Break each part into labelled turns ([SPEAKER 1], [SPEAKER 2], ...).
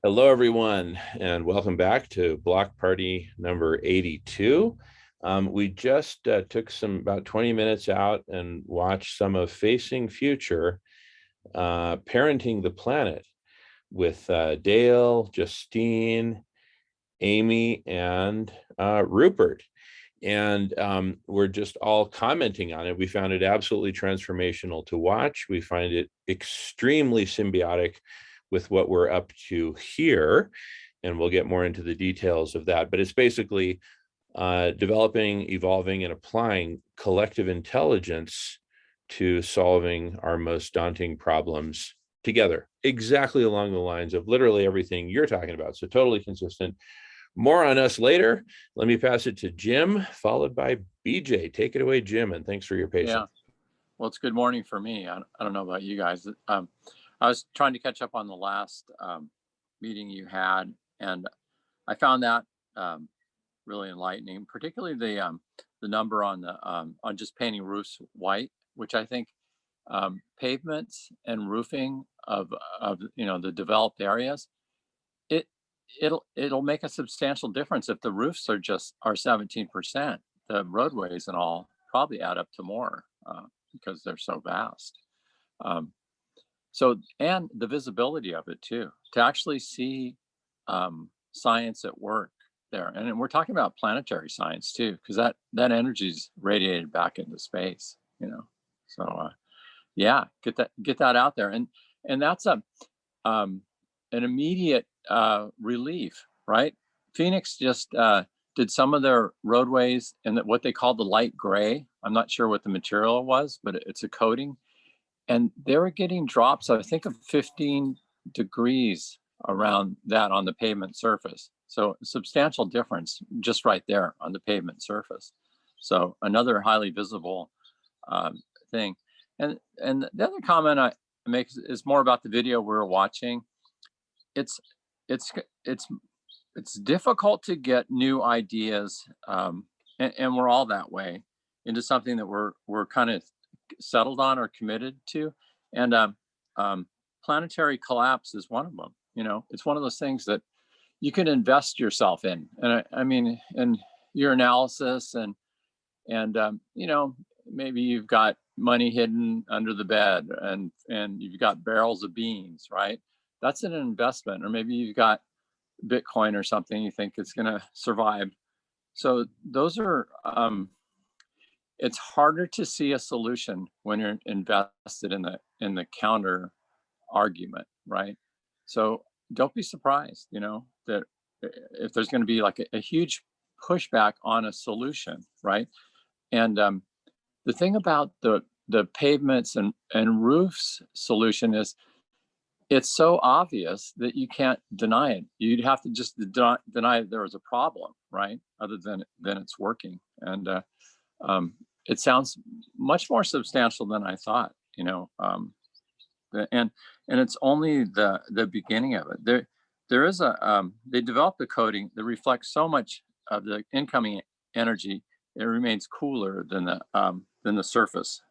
[SPEAKER 1] Hello, everyone, and welcome back to Block Party number 82. We just took about 20 minutes out and watched some of Facing Future, Parenting the Planet with Dale, Justine, Amy, and Rupert. And we're just all commenting on it. We found it absolutely transformational to watch. We find it extremely symbiotic with what we're up to here. And we'll get more into the details of that. But it's basically developing, evolving, and applying collective intelligence to solving our most daunting problems together, exactly along the lines of literally everything you're talking about. So totally consistent. More on us later. Let me pass it to Jim, followed by BJ. Take it away, Jim, and thanks for your
[SPEAKER 2] Yeah,
[SPEAKER 1] patience.
[SPEAKER 2] well, it's good morning for me. I don't know about you guys. I was trying to catch up on the last meeting you had, and I found that um, really enlightening, particularly the number on just painting roofs white, which I think pavements and roofing of the developed areas, it it'll make a substantial difference if the roofs are 17%. The roadways and all probably add up to more because they're so vast. Um, and the visibility of it too, to actually see science at work there. And we're talking about planetary science too, because that energy is radiated back into space. So yeah, get that out there. And that's um, an immediate relief, right? Phoenix just did some of their roadways in what they call the light gray. I'm not sure what the material was, but it's a coating. And they were getting drops, I think, of 15 degrees around that on the pavement surface. So a substantial difference just right there on the pavement surface. So another highly visible thing. And the other comment I make is more about the video we were watching. It's it's it's it's difficult to get new ideas, and we're all that way, into something that we're kind of settled on or committed to. And um, planetary collapse is one of them. It's one of those things that you can invest yourself in, and I mean, in your analysis, and maybe you've got money hidden under the bed, and you've got barrels of beans, right? That's an investment. Or maybe you've got Bitcoin or something you think it's going to survive. So those are it's harder to see a solution when you're invested in the counter argument, right? So don't be surprised, that if there's going to be like a huge pushback on a solution, right? And the thing about the pavements and roofs solution is it's so obvious that you can't deny it. You'd have to just deny that there was a problem, right? Other than it's working. And um, it sounds much more substantial than I thought. And it's only the beginning of it. There is they developed a coating that reflects so much of the incoming energy. It remains cooler than the surface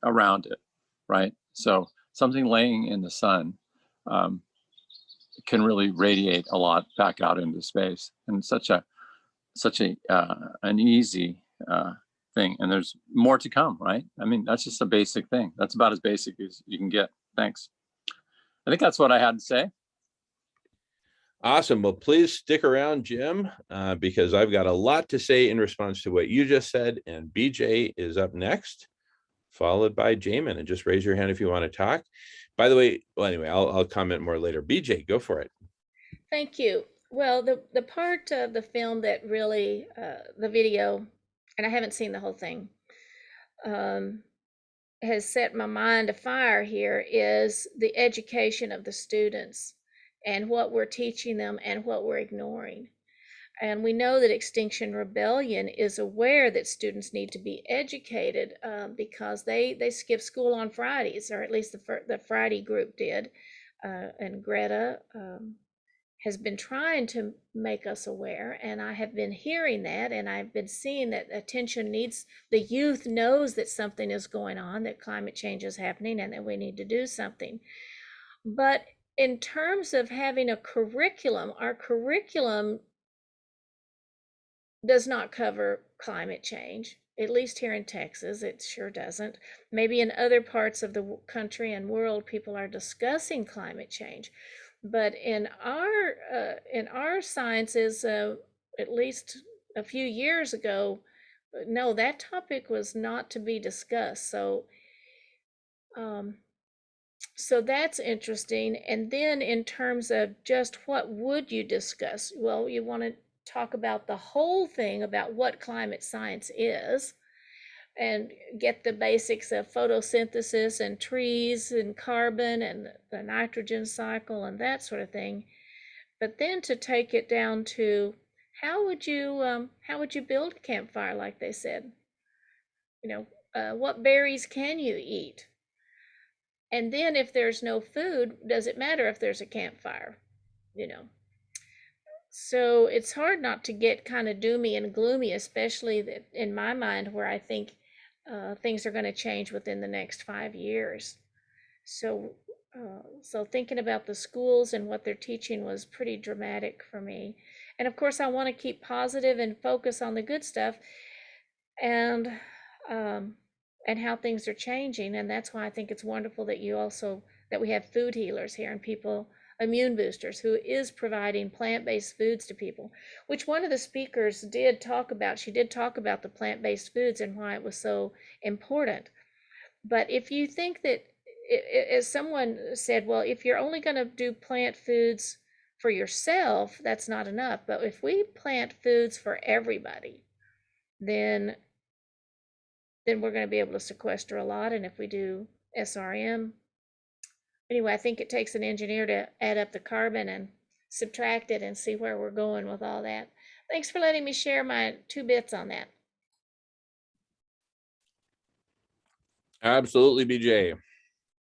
[SPEAKER 2] around it, right? So something laying in the sun um, can really radiate a lot back out into space, and such a an easy thing. And there's more to come, right? I mean, that's just a basic thing. That's about as basic as you can get. Thanks. I think that's what I had to say.
[SPEAKER 1] Awesome. Well, please stick around, Jim, because I've got a lot to say in response to what you just said. And BJ is up next, followed by Jamin. And just raise your hand if you want to talk. By the way, well, anyway, I'll comment more later. BJ, go for it.
[SPEAKER 3] Thank you. Well, the part of the film that really, the video, and I haven't seen the whole thing, um, has set my mind afire here is the education of the students and what we're teaching them and what we're ignoring. And we know that Extinction Rebellion is aware that students need to be educated because they skip school on Fridays, or at least the Friday group did. And Greta has been trying to make us aware, and I have been hearing that, and I've been seeing that the youth knows that something is going on, that climate change is happening, and that we need to do something. But in terms of having a curriculum, our curriculum does not cover climate change. At least here in Texas, it sure doesn't. Maybe in other parts of the country and world, people are discussing climate change, but in our sciences, at least a few years ago, no, that topic was not to be discussed. Um, so that's interesting. And then in terms of just what would you discuss? Well, you want to talk about the whole thing about what climate science is and get the basics of photosynthesis and trees and carbon and the nitrogen cycle and that sort of thing. But then to take it down to how would you build a campfire, like they said? What berries can you eat? And then if there's no food, does it matter if there's a campfire? You know. So it's hard not to get kind of doomy and gloomy, especially in my mind, where I think things are going to change within the next 5 years. So, so thinking about the schools and what they're teaching was pretty dramatic for me. And of course, I want to keep positive and focus on the good stuff, and how things are changing. And that's why I think it's wonderful that we have food healers here and people, immune boosters, who is providing plant-based foods to people, which one of the speakers did talk about. She did talk about the plant-based foods and why it was so important. But if you think that, as someone said, well, if you're only going to do plant foods for yourself, that's not enough. But if we plant foods for everybody, then we're going to be able to sequester a lot. And if we do SRM, anyway, I think it takes an engineer to add up the carbon and subtract it and see where we're going with all that. Thanks for letting me share my 2 bits on that.
[SPEAKER 1] Absolutely, BJ.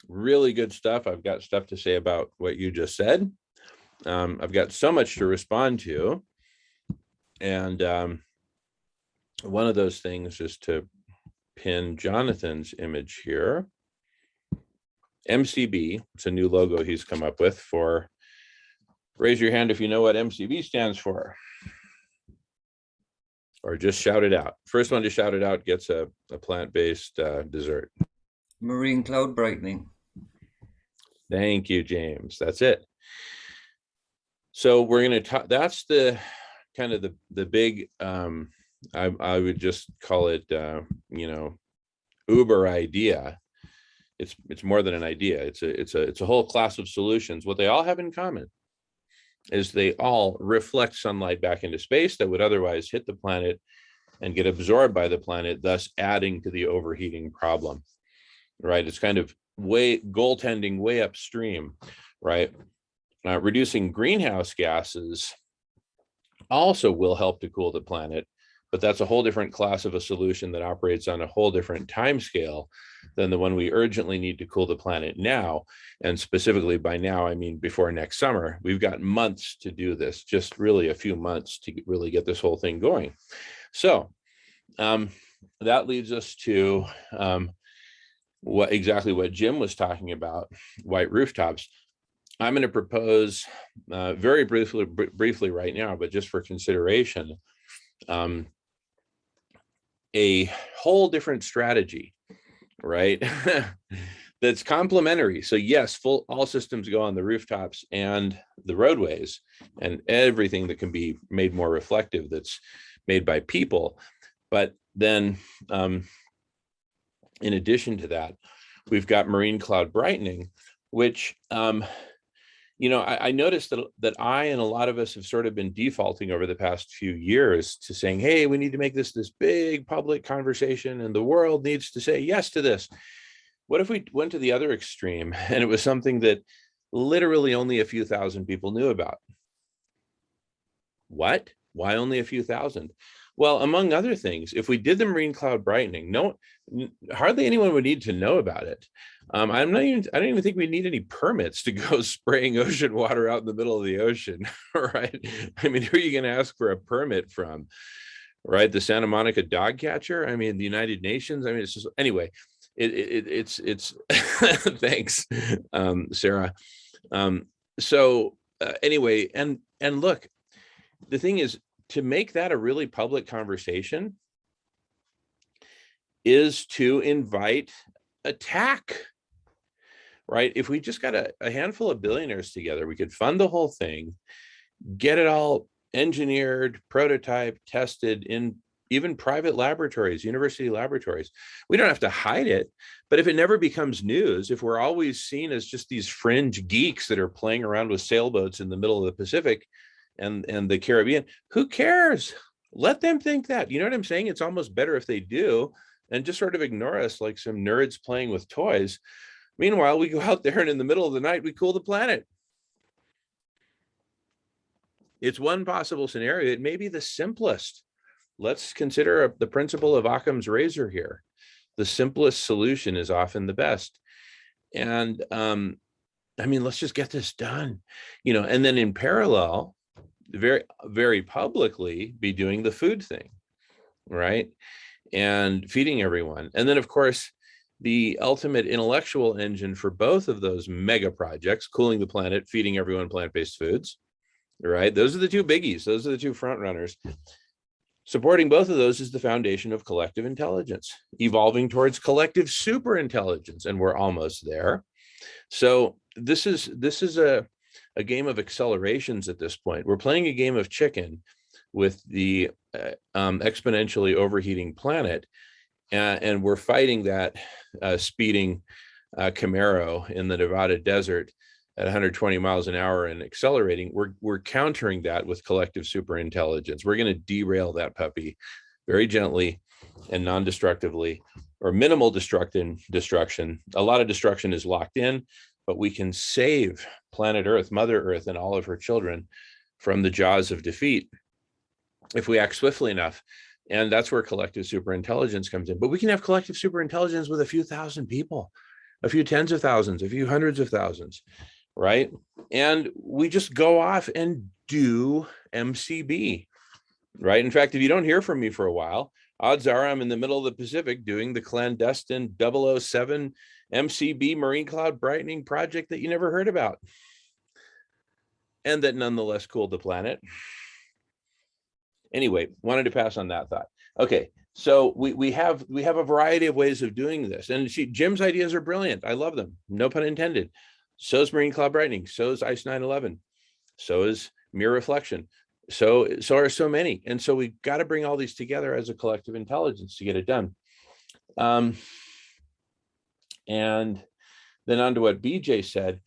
[SPEAKER 1] Really good stuff. I've got stuff to say about what you just said. I've got so much to respond to. And one of those things is to pin Jonathan's image here. MCB, it's a new logo he's come up with for, raise your hand if you know what MCB stands for. Or just shout it out. First one to shout it out gets a plant-based dessert.
[SPEAKER 4] Marine cloud brightening.
[SPEAKER 1] Thank you, James. That's it. So we're going to talk, that's the kind of the big, I would just call it, Uber idea. It's more than an idea. It's a whole class of solutions. What they all have in common is they all reflect sunlight back into space that would otherwise hit the planet and get absorbed by the planet, thus adding to the overheating problem, right? It's kind of goaltending way upstream, right? Reducing greenhouse gases also will help to cool the planet, but that's a whole different class of a solution that operates on a whole different time scale than the one we urgently need to cool the planet now. And specifically by now, I mean before next summer. We've got months to do this, just really a few months to really get this whole thing going. So that leads us to exactly what Jim was talking about, white rooftops. I'm going to propose very briefly right now, but just for consideration, a whole different strategy, right? That's complementary. So yes, all systems go on the rooftops and the roadways and everything that can be made more reflective that's made by people. But then in addition to that, we've got marine cloud brightening, which I noticed that I and a lot of us have sort of been defaulting over the past few years to saying, hey, we need to make this big public conversation and the world needs to say yes to this. What if we went to the other extreme and it was something that literally only a few thousand people knew about? What? Why only a few thousand? Well, among other things, if we did the marine cloud brightening, hardly anyone would need to know about it. I don't even think we need any permits to go spraying ocean water out in the middle of the ocean, right? I mean, who are you going to ask for a permit from, right? The Santa Monica dog catcher? I mean, the United Nations? I mean, it's just, anyway, it's thanks, Sarah. So anyway, and look, the thing is, to make that a really public conversation is to invite attack, right? If we just got a handful of billionaires together, we could fund the whole thing, get it all engineered, prototype, tested in even private laboratories, university laboratories. We don't have to hide it, but if it never becomes news, if we're always seen as just these fringe geeks that are playing around with sailboats in the middle of the Pacific and the Caribbean, who cares? Let them think that. You know what I'm saying? It's almost better if they do and just sort of ignore us like some nerds playing with toys. Meanwhile, we go out there and in the middle of the night, we cool the planet. It's one possible scenario. It may be the simplest. Let's consider the principle of Occam's razor here. The simplest solution is often the best. And I mean, let's just get this done, and then in parallel, very, very publicly be doing the food thing, right? And feeding everyone. And then, of course, the ultimate intellectual engine for both of those mega projects, cooling the planet, feeding everyone plant-based foods, right? Those are the two biggies. Those are the two front runners. Supporting both of those is the foundation of collective intelligence, evolving towards collective superintelligence, and we're almost there. So this is a game of accelerations at this point. We're playing a game of chicken with the exponentially overheating planet, and we're fighting that speeding Camaro in the Nevada desert at 120 miles an hour and accelerating. We're countering that with collective superintelligence. We're going to derail that puppy very gently and non-destructively, or minimal destruction. A lot of destruction is locked in, but we can save planet Earth, Mother Earth, and all of her children from the jaws of defeat if we act swiftly enough. And that's where collective superintelligence comes in. But we can have collective superintelligence with a few thousand people, a few tens of thousands, a few hundreds of thousands, right? And we just go off and do MCB, right? In fact, if you don't hear from me for a while, odds are I'm in the middle of the Pacific doing the clandestine 007 MCB marine cloud brightening project that you never heard about, and that nonetheless cooled the planet. Anyway, wanted to pass on that thought. Okay, so we have a variety of ways of doing this, and Jim's ideas are brilliant. I love them, no pun intended. So is marine cloud brightening. So is ICE 911. So is mirror reflection. So are so many, and so we got to bring all these together as a collective intelligence to get it done. And then on to what BJ said.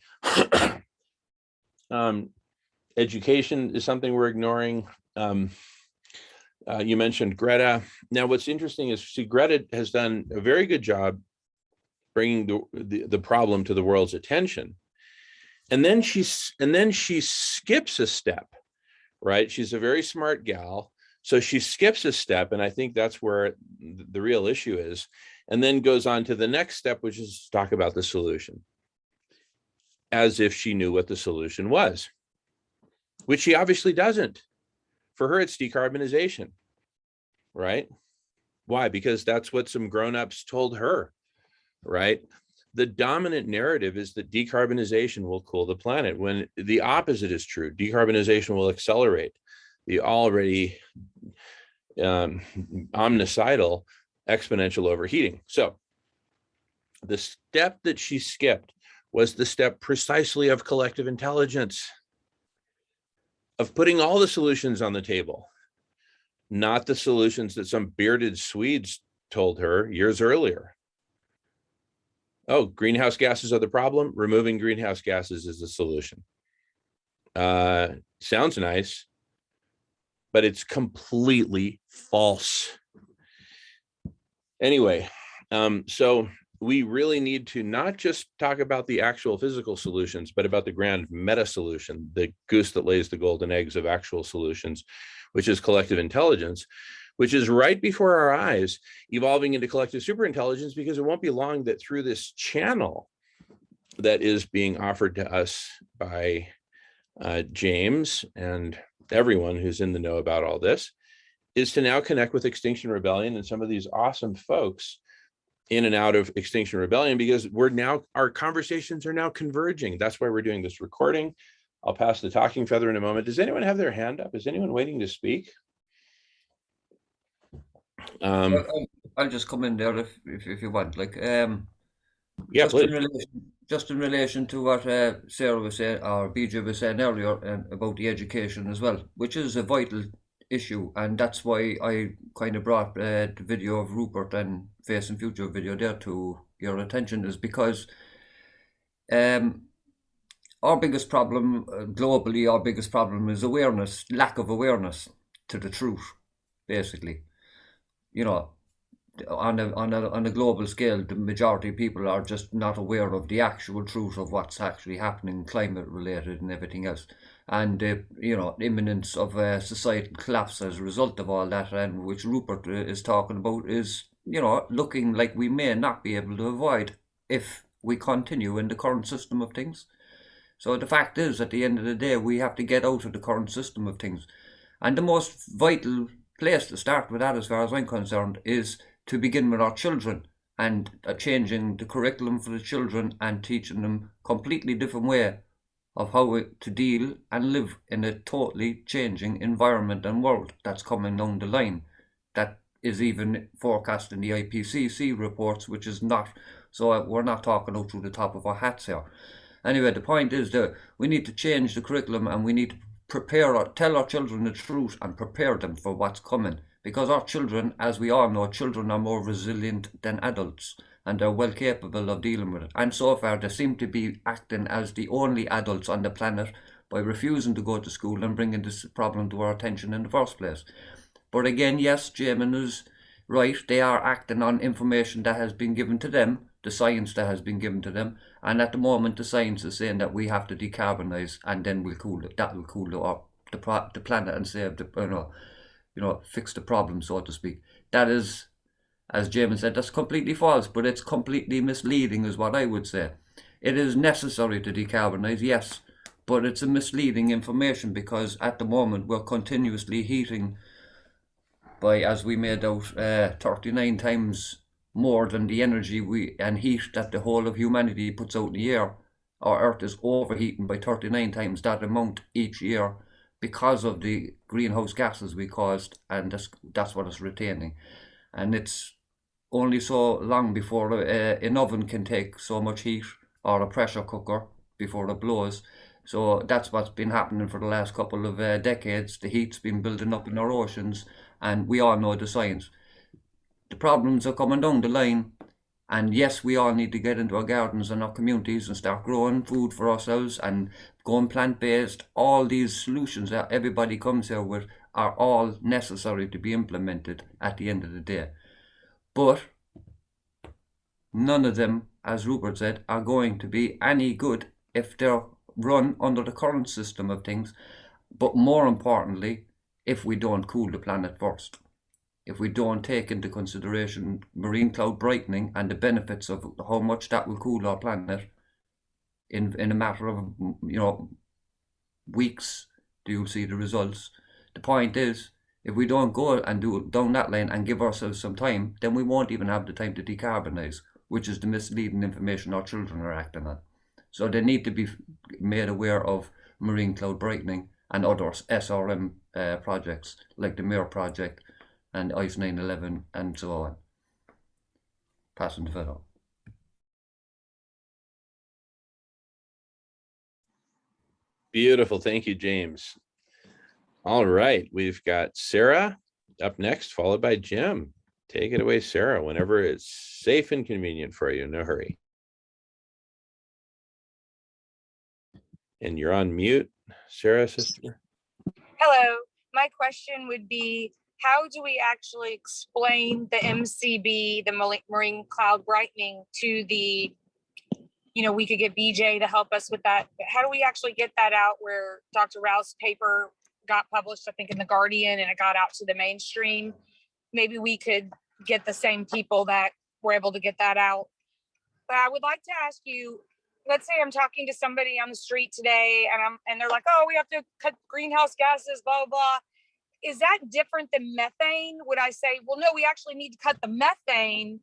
[SPEAKER 1] Education is something we're ignoring. You mentioned Greta. Now, what's interesting is, Greta has done a very good job bringing the problem to the world's attention, and then she skips a step, right? She's a very smart gal, so she skips a step, and I think that's where the real issue is, and then goes on to the next step, which is to talk about the solution, as if she knew what the solution was, which she obviously doesn't. For her, it's decarbonization, right? Why? Because that's what some grown-ups told her, right? The dominant narrative is that decarbonization will cool the planet, when the opposite is true. Decarbonization will accelerate the already omnicidal exponential overheating. So the step that she skipped was the step precisely of collective intelligence, of putting all the solutions on the table, not the solutions that some bearded Swedes told her years earlier. Oh, greenhouse gases are the problem. Removing greenhouse gases is the solution. Sounds nice, but it's completely false. Anyway, so we really need to not just talk about the actual physical solutions, but about the grand meta solution, the goose that lays the golden eggs of actual solutions, which is collective intelligence, which is right before our eyes, evolving into collective superintelligence, because it won't be long that through this channel that is being offered to us by James and everyone who's in the know about all this, is to now connect with Extinction Rebellion and some of these awesome folks in and out of Extinction Rebellion, because our conversations are now converging. That's why we're doing this recording. I'll pass the talking feather in a moment. Does anyone have their hand up? Is anyone waiting to speak?
[SPEAKER 4] I'll just come in there if you want. Like
[SPEAKER 1] Yeah, please.
[SPEAKER 4] just in relation to what Sarah was saying or BJ was saying earlier about the education as well, which is a vital issue, and that's why I kind of brought the video of Rupert and Facing Future video there to your attention, is because our biggest problem globally, our biggest problem is awareness, lack of awareness to the truth, basically. You know, on a global scale, the majority of people are just not aware of the actual truth of what's actually happening, climate related and everything else, and imminence of societal collapse as a result of all that, and which Rupert is talking about, is looking like we may not be able to avoid if we continue in the current system of things. So the fact is, at the end of the day, we have to get out of the current system of things, and the most vital place to start with that, as far as I'm concerned, is to begin with our children, and changing the curriculum for the children and teaching them completely different way of how to deal and live in a totally changing environment and world that's coming down the line. That is even forecast in the IPCC reports, which is not, so we're not talking out through the top of our hats here. Anyway, the point is that we need to change the curriculum, and we need to tell our children the truth and prepare them for what's coming. Because our children, as we all know, children are more resilient than adults, and they're well capable of dealing with it. And so far, they seem to be acting as the only adults on the planet by refusing to go to school and bringing this problem to our attention in the first place. But again, yes, Jamin is right. They are acting on information that has been given to them, the science that has been given to them. And at the moment, the science is saying that we have to decarbonize, and then we'll cool it. That will cool the planet and save the, fix the problem, so to speak. That is, as Jamin said, that's completely false, but it's completely misleading is what I would say. It is necessary to decarbonize, yes, but it's a misleading information, because at the moment we're continuously heating by, as we made out, 39 times more than the energy and heat that the whole of humanity puts out in the air. Our Earth is overheating by 39 times that amount each year, because of the greenhouse gases we caused, and that's what it's retaining. And it's only so long before an oven can take so much heat, or a pressure cooker, before it blows. So that's what's been happening for the last couple of decades. The heat's been building up in our oceans, and we all know the science. The problems are coming down the line, and yes, we all need to get into our gardens and our communities and start growing food for ourselves and going plant-based. All these solutions that everybody comes here with are all necessary to be implemented at the end of the day. But none of them, as Rupert said, are going to be any good if they're run under the current system of things. But more importantly, if we don't cool the planet first. If we don't take into consideration marine cloud brightening and the benefits of how much that will cool our planet in a matter of weeks, you'll see the results. The point is, if we don't go and do down that lane and give ourselves some time, then we won't even have the time to decarbonize, which is the misleading information our children are acting on. So they need to be made aware of marine cloud brightening and other SRM projects like the MARE project and ICE 911 and so on. Passing the feather.
[SPEAKER 1] Beautiful. Thank you, James. All right. We've got Sarah up next, followed by Jim. Take it away, Sarah, whenever it's safe and convenient for you. No hurry. And you're on mute, Sarah, sister.
[SPEAKER 5] Hello. My question would be, how do we actually explain the MCB, the marine cloud brightening, to the, we could get BJ to help us with that. But how do we actually get that out where Dr. Rao's paper got published, I think, in The Guardian, and it got out to the mainstream? Maybe we could get the same people that were able to get that out. But I would like to ask you, let's say I'm talking to somebody on the street today and they're like, oh, we have to cut greenhouse gases, blah, blah, blah. Is that different than methane? Would I say, well, no, we actually need to cut the methane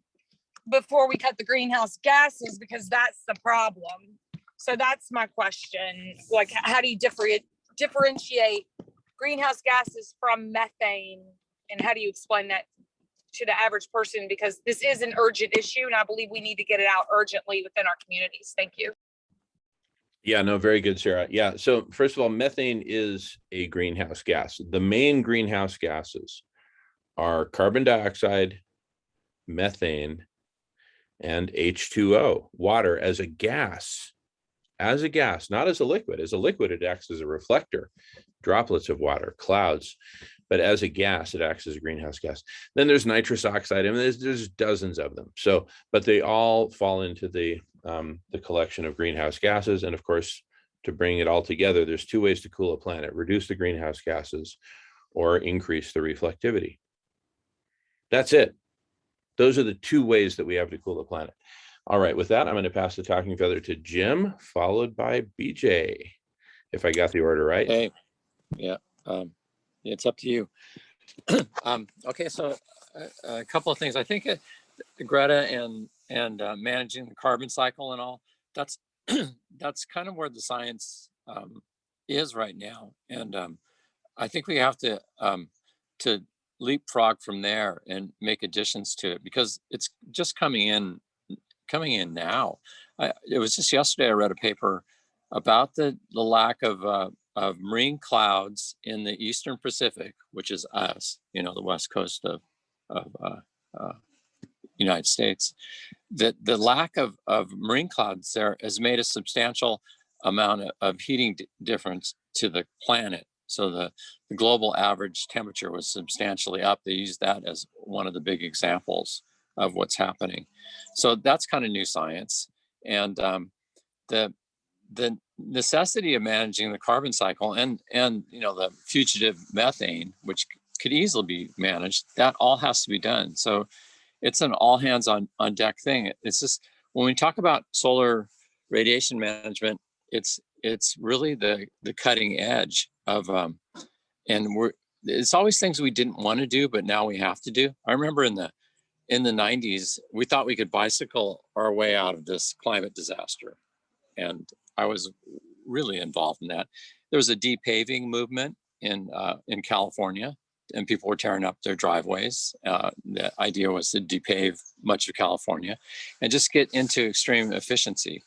[SPEAKER 5] before we cut the greenhouse gases, because that's the problem. So that's my question. Like, how do you differentiate greenhouse gases from methane? And how do you explain that to the average person? Because this is an urgent issue and I believe we need to get it out urgently within our communities. Thank you.
[SPEAKER 1] Yeah, no, very good, Sarah. Yeah, so first of all, methane is a greenhouse gas. The main greenhouse gases are carbon dioxide, methane, and H2O, water as a gas, not as a liquid. As a liquid, it acts as a reflector, droplets of water, clouds, but as a gas, it acts as a greenhouse gas. Then there's nitrous oxide, and there's dozens of them. So, but they all fall into the collection of greenhouse gases. And of course, to bring it all together, there's two ways to cool a planet: reduce the greenhouse gases or increase the reflectivity. That's it. Those are the two ways that we have to cool the planet. All right, with that, I'm going to pass the talking feather to Jim, followed by BJ, if I got the order right.
[SPEAKER 2] Hey, yeah, it's up to you. Okay, so a couple of things. I think Greta and managing the carbon cycle and all, that's that's kind of where the science is right now. And I think we have to leapfrog from there and make additions to it, because it's just coming in now. It was just yesterday I read a paper about the lack of marine clouds in the Eastern Pacific, which is us, the west coast of United States. That the lack of marine clouds there has made a substantial amount of heating difference to the planet. So the global average temperature was substantially up. They used that as one of the big examples of what's happening. So that's kind of new science. And the necessity of managing the carbon cycle and the fugitive methane, which could easily be managed, that all has to be done. So it's an all hands on deck thing. It's just, when we talk about solar radiation management, it's really the cutting edge of and it's always things we didn't want to do, but now we have to do. I remember in the 90s, we thought we could bicycle our way out of this climate disaster, and I was really involved in that. There was a depaving movement in California, and people were tearing up their driveways. The idea was to depave much of California and just get into extreme efficiency.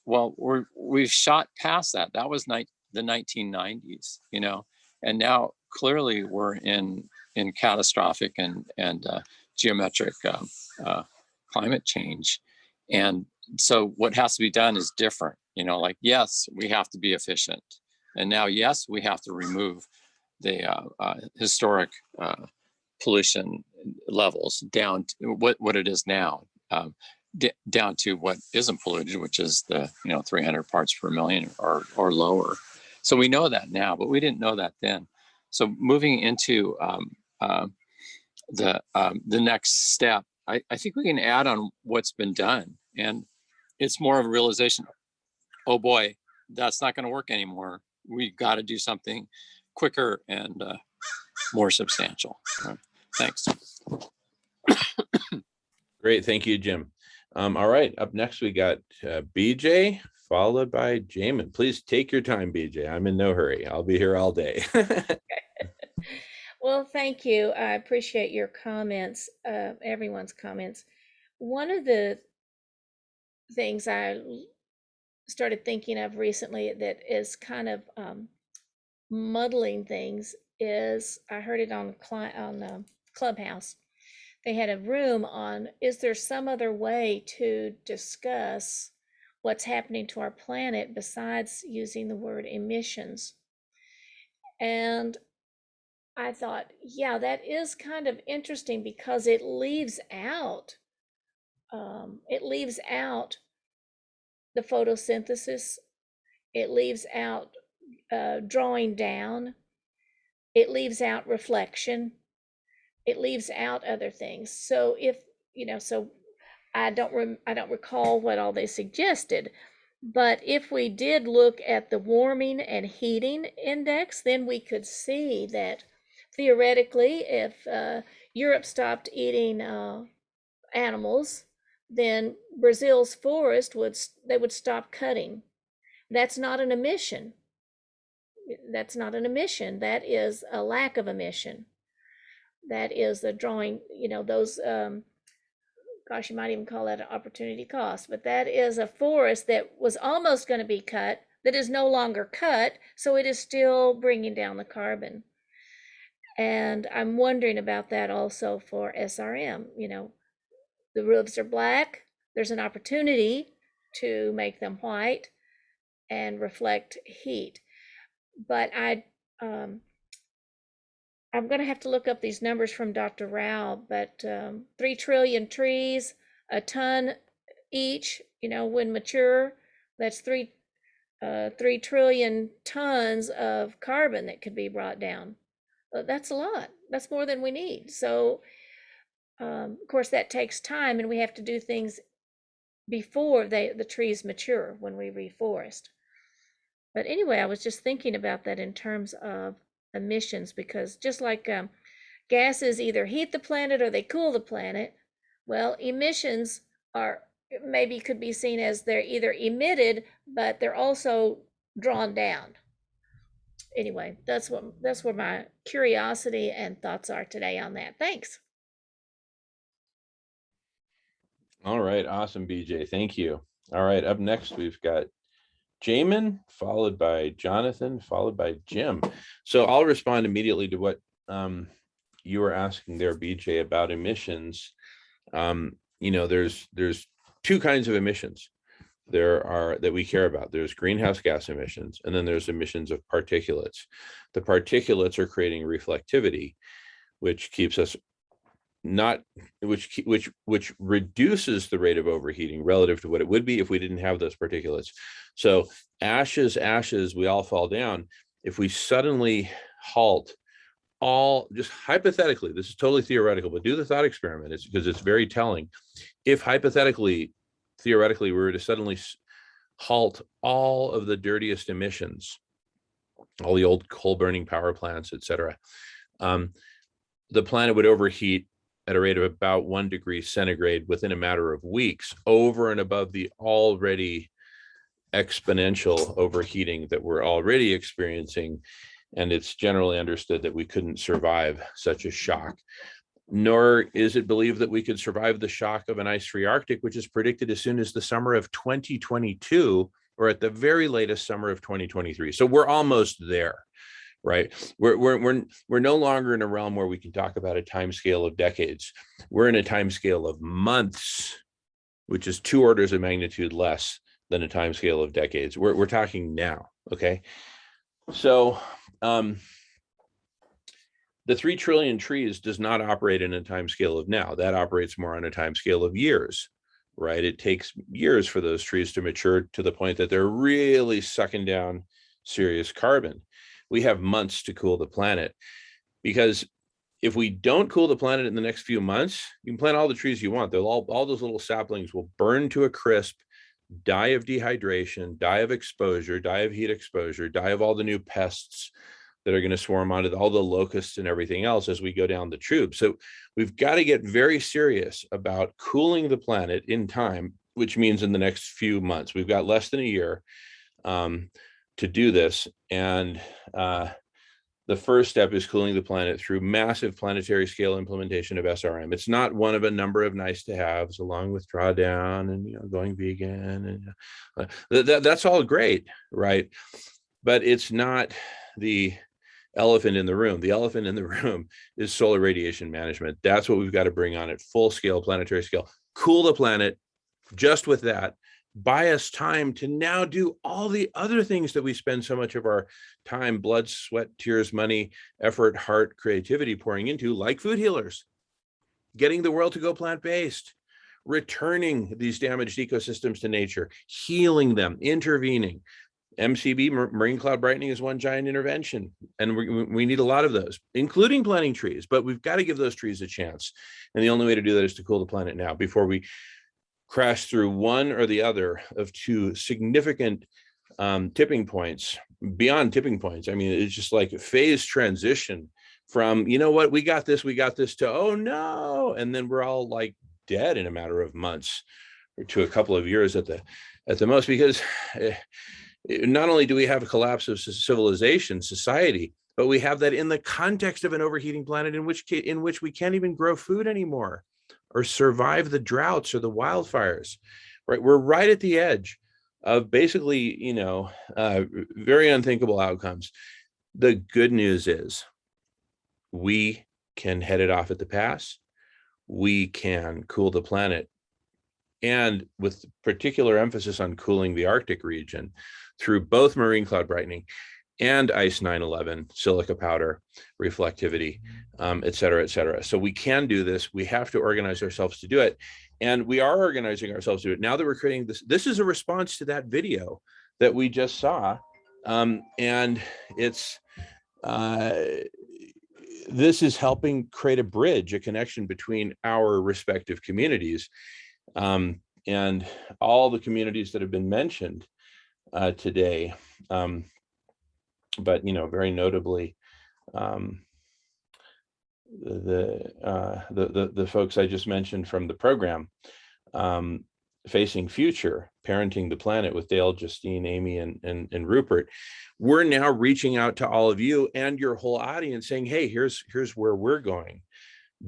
[SPEAKER 2] Well, we've shot past that. That was the 1990s, and now clearly we're in catastrophic and geometric climate change. And so what has to be done is different, like, yes, we have to be efficient. And now, yes, we have to remove the historic pollution levels down to what it is now, down to what isn't polluted, which is the 300 parts per million or lower. So we know that now, but we didn't know that then. So moving into the next step, I think we can add on what's been done, and it's more of a realization. Oh boy, that's not going to work anymore. We've got to do something quicker and more substantial. Thanks.
[SPEAKER 1] Great, thank you, Jim. All right, up next we got BJ, followed by Jamin. Please take your time, BJ. I'm in no hurry. I'll be here all day.
[SPEAKER 3] Well, thank you. I appreciate your comments, everyone's comments. One of the things I started thinking of recently that is kind of muddling things is, I heard it on Clubhouse. They had a room on, is there some other way to discuss what's happening to our planet besides using the word emissions? And I thought, yeah, that is kind of interesting, because it leaves out the photosynthesis. It leaves out drawing down. It leaves out reflection. It leaves out other things. So I don't recall what all they suggested, but if we did look at the warming and heating index, then we could see that theoretically, if Europe stopped eating animals, then Brazil's forest would stop cutting. That's not an emission. That's not an emission. That is a lack of emission. That is the drawing, those, gosh, you might even call that an opportunity cost, but that is a forest that was almost going to be cut that is no longer cut, so it is still bringing down the carbon. And I'm wondering about that also for SRM. The roofs are black. There's an opportunity to make them white and reflect heat. But I'm going to have to look up these numbers from Dr. Rao, but 3 trillion trees, a ton each, when mature, that's 3 trillion tons of carbon that could be brought down. That's a lot. That's more than we need. So, of course, that takes time, and we have to do things before the trees mature when we reforest. But anyway, I was just thinking about that in terms of emissions, because just like gases either heat the planet or they cool the planet, well, emissions are maybe could be seen as they're either emitted, but they're also drawn down. Anyway, that's where my curiosity and thoughts are today on that. Thanks.
[SPEAKER 1] All right, awesome, BJ. Thank you. All right, up next we've got Jamin, followed by Jonathan, followed by Jim. So I'll respond immediately to what you were asking there, BJ, about emissions. There's 2 kinds of emissions that we care about. There's greenhouse gas emissions, and then there's emissions of particulates. The particulates are creating reflectivity, which keeps us which reduces the rate of overheating relative to what it would be if we didn't have those particulates. So ashes, we all fall down. If we suddenly halt just hypothetically, this is totally theoretical, but do the thought experiment, because it's very telling. If theoretically, we were to suddenly halt all of the dirtiest emissions, all the old coal burning power plants, et cetera, the planet would overheat at a rate of about 1 degree centigrade within a matter of weeks, over and above the already exponential overheating that we're already experiencing. And it's generally understood that we couldn't survive such a shock, nor is it believed that we could survive the shock of an ice-free Arctic, which is predicted as soon as the summer of 2022, or at the very latest summer of 2023. So we're almost there. Right. We're no longer in a realm where we can talk about a time scale of decades. We're in a time scale of months, which is 2 orders of magnitude less than a time scale of decades. We're talking now. Okay. So the 3 trillion trees does not operate in a time scale of now. That operates more on a time scale of years. Right. It takes years for those trees to mature to the point that they're really sucking down serious carbon. We have months to cool the planet, because if we don't cool the planet in the next few months, you can plant all the trees you want. They'll all those little saplings will burn to a crisp, die of dehydration, die of exposure, die of heat exposure, die of all the new pests that are going to swarm onto all the locusts and everything else as we go down the tube. So we've got to get very serious about cooling the planet in time, which means in the next few months. We've got less than a year to do this. And the first step is cooling the planet through massive planetary scale implementation of SRM. It's not one of a number of nice to haves, along with drawdown and going vegan, and that's all great, right? But it's not the elephant in the room. The elephant in the room is solar radiation management. That's what we've got to bring on at full scale, planetary scale. Cool the planet just with that. Buy us time to now do all the other things that we spend so much of our time, blood, sweat, tears, money, effort, heart, creativity pouring into, like food healers, getting the world to go plant-based, returning these damaged ecosystems to nature, healing them, intervening. MCB, marine cloud brightening, is one giant intervention, and we need a lot of those, including planting trees, but we've got to give those trees a chance. And the only way to do that is to cool the planet now, before we crash through one or the other of 2 significant tipping points, beyond tipping points. I mean, it's just like a phase transition from, we got this, to, oh no. And then we're all like dead in a matter of months, or to a couple of years at the most, because Not only do we have a collapse of civilization, society, but we have that in the context of an overheating planet in which we can't even grow food anymore or survive the droughts or the wildfires, right? We're right at the edge of basically, very unthinkable outcomes. The good news is we can head it off at the pass. We can cool the planet, and with particular emphasis on cooling the Arctic region through both marine cloud brightening and ICE 911, silica powder, reflectivity, et cetera, et cetera. So we can do this. We have to organize ourselves to do it. And we are organizing ourselves to do it. Now that we're creating this, this is a response to that video that we just saw. And it's, this is helping create a bridge, a connection between our respective communities. And all the communities that have been mentioned today, but very notably, the folks I just mentioned from the program, Facing Future, Parenting the Planet with Dale, Justine, Amy, and Rupert. We're now reaching out to all of you and your whole audience saying, hey, here's where we're going,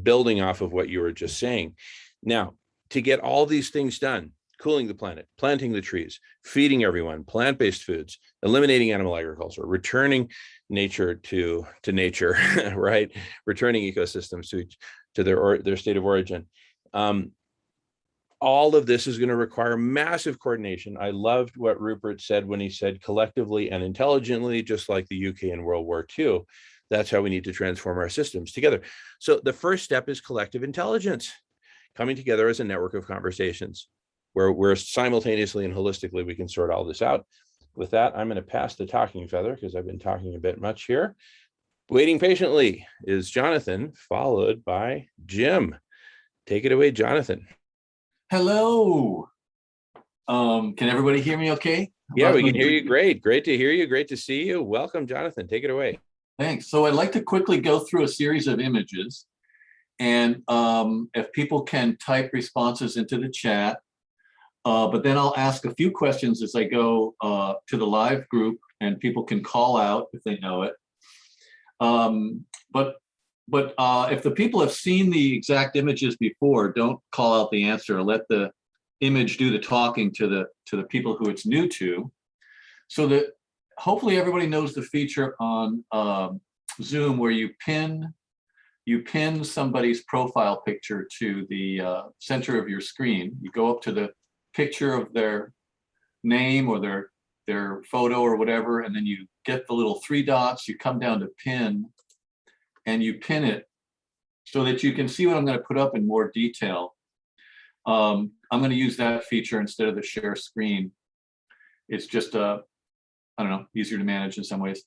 [SPEAKER 1] building off of what you were just saying. Now, to get all these things done, cooling the planet, planting the trees, feeding everyone, plant-based foods, eliminating animal agriculture, returning nature to nature, right? Returning ecosystems to their state of origin. All of this is going to require massive coordination. I loved what Rupert said when he said collectively and intelligently, just like the UK in World War II. That's how we need to transform our systems together. So the first step is collective intelligence, coming together as a network of conversations where simultaneously and holistically we can sort all this out. With that, I'm going to pass the talking feather because I've been talking a bit much here. Waiting patiently is Jonathan, followed by Jim. Take it away, Jonathan.
[SPEAKER 6] Hello. Can everybody hear me okay?
[SPEAKER 1] Yeah, we can hear you great. Great to hear you. Great to see you. Welcome, Jonathan. Take it away.
[SPEAKER 6] Thanks. So I'd like to quickly go through a series of images. And if people can type responses into the chat, but then I'll ask a few questions as I go to the live group, and people can call out if they know it. But if the people have seen the exact images before, don't call out the answer. Let the image do the talking to the people who it's new to, so that hopefully everybody knows the feature on Zoom where you pin somebody's profile picture to the center of your screen. You go up to the picture of their name or their photo or whatever, and then you get the little 3 dots, you come down to pin, and you pin it so that you can see what I'm going to put up in more detail. I'm going to use that feature instead of the share screen. It's just, I don't know, easier to manage in some ways.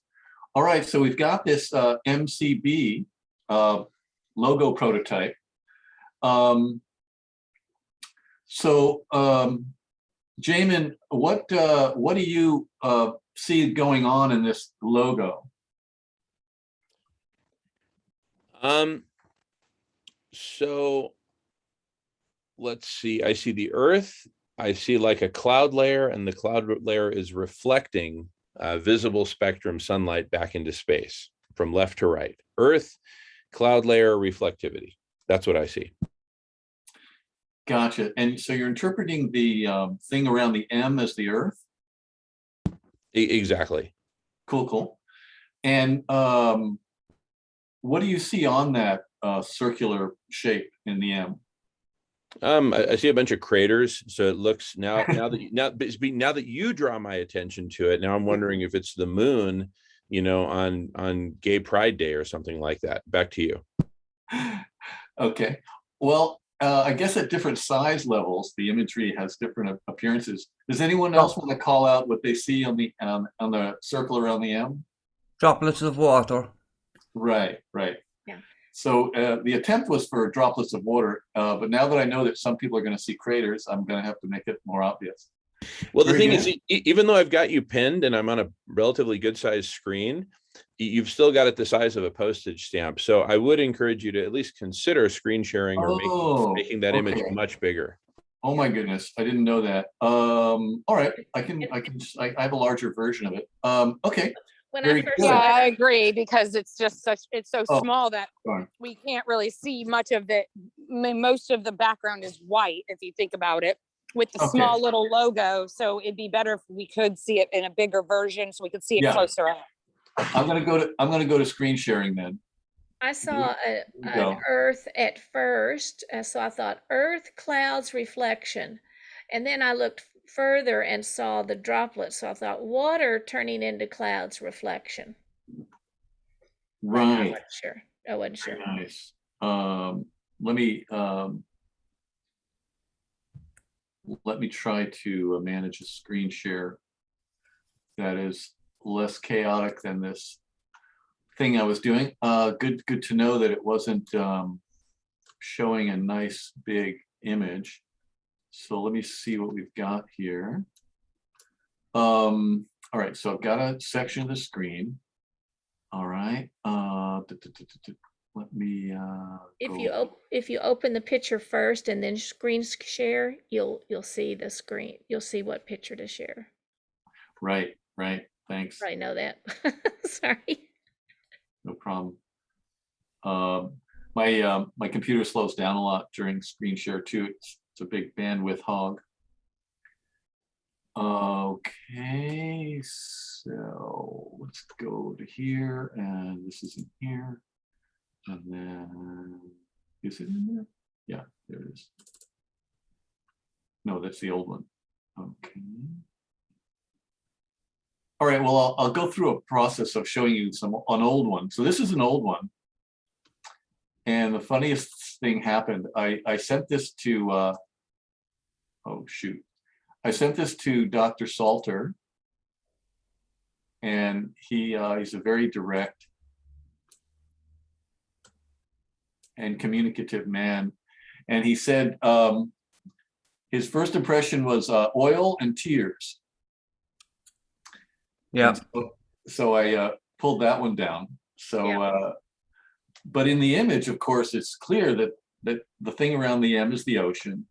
[SPEAKER 6] All right, so we've got this MCB logo prototype. Jamin, what do you see going on in this logo?
[SPEAKER 1] So let's see. I see the Earth. I see like a cloud layer, and the cloud layer is reflecting visible spectrum sunlight back into space from left to right. Earth, cloud layer, reflectivity. That's what I see.
[SPEAKER 6] Gotcha. And so you're interpreting the thing around the M as the Earth?
[SPEAKER 1] Exactly.
[SPEAKER 6] Cool, cool. And what do you see on that circular shape in the M?
[SPEAKER 1] I see a bunch of craters. So it looks now that you draw my attention to it, now I'm wondering if it's the moon, on Gay Pride Day or something like that. Back to you.
[SPEAKER 6] Okay. Well, I guess at different size levels, the imagery has different appearances. Does anyone else want to call out what they see on the circle around the M?
[SPEAKER 4] Droplets of water.
[SPEAKER 6] Right, right.
[SPEAKER 3] Yeah.
[SPEAKER 6] So the attempt was for droplets of water, but now that I know that some people are going to see craters, I'm going to have to make it more obvious.
[SPEAKER 1] Well, the thing is, even though I've got you pinned and I'm on a relatively good sized screen, you've still got it the size of a postage stamp. So I would encourage you to at least consider screen sharing or making that image much bigger.
[SPEAKER 6] Oh my goodness, I didn't know that. All right, I have a larger version of it. Okay,
[SPEAKER 3] When I
[SPEAKER 6] very
[SPEAKER 3] first
[SPEAKER 6] good.
[SPEAKER 5] Yeah,
[SPEAKER 3] saw
[SPEAKER 5] I
[SPEAKER 3] it,
[SPEAKER 5] agree, because it's so
[SPEAKER 6] Oh.
[SPEAKER 5] small that
[SPEAKER 6] Darn.
[SPEAKER 5] we can't really see much of it. Most of the background is white, if you think about it, with the
[SPEAKER 6] Okay.
[SPEAKER 5] small little logo. So it'd be better if we could see it in a bigger version so we could see it
[SPEAKER 6] Yeah.
[SPEAKER 5] closer up.
[SPEAKER 6] I'm gonna go to screen sharing then.
[SPEAKER 3] I saw
[SPEAKER 6] Here we
[SPEAKER 3] an
[SPEAKER 6] go.
[SPEAKER 3] Earth at first, so I thought Earth, clouds, reflection. And then I looked further and saw the droplets, so I thought water turning into clouds, reflection. But I
[SPEAKER 6] Right,
[SPEAKER 3] wasn't sure. I wasn't sure.
[SPEAKER 6] very nice. Let me try to manage a screen share that is less chaotic than this thing I was doing. Good to know that it wasn't showing a nice big image. So let me see what we've got here. All right, so I've got a section of the screen. All right. Let me
[SPEAKER 3] If you open the picture first and then screen share, you'll see the screen. You'll see what picture to share.
[SPEAKER 6] Right, thanks.
[SPEAKER 3] Probably know that. Sorry.
[SPEAKER 6] No problem. My computer slows down a lot during screen share too. It's a big bandwidth hog. Okay, so let's go to here, and this is in here, and then is it in there? Yeah, there it is. No, that's the old one. Okay. All right, well, I'll go through a process of showing you an old one. So this is an old one. And the funniest thing happened. I sent this to, oh shoot. I sent this to Dr. Salter. And he's a very direct and communicative man. And he said his first impression was oil and tears.
[SPEAKER 4] Yeah.
[SPEAKER 6] So I pulled that one down. So,
[SPEAKER 3] Yeah.
[SPEAKER 6] but in the image, of course, it's clear that the thing around the M is the ocean.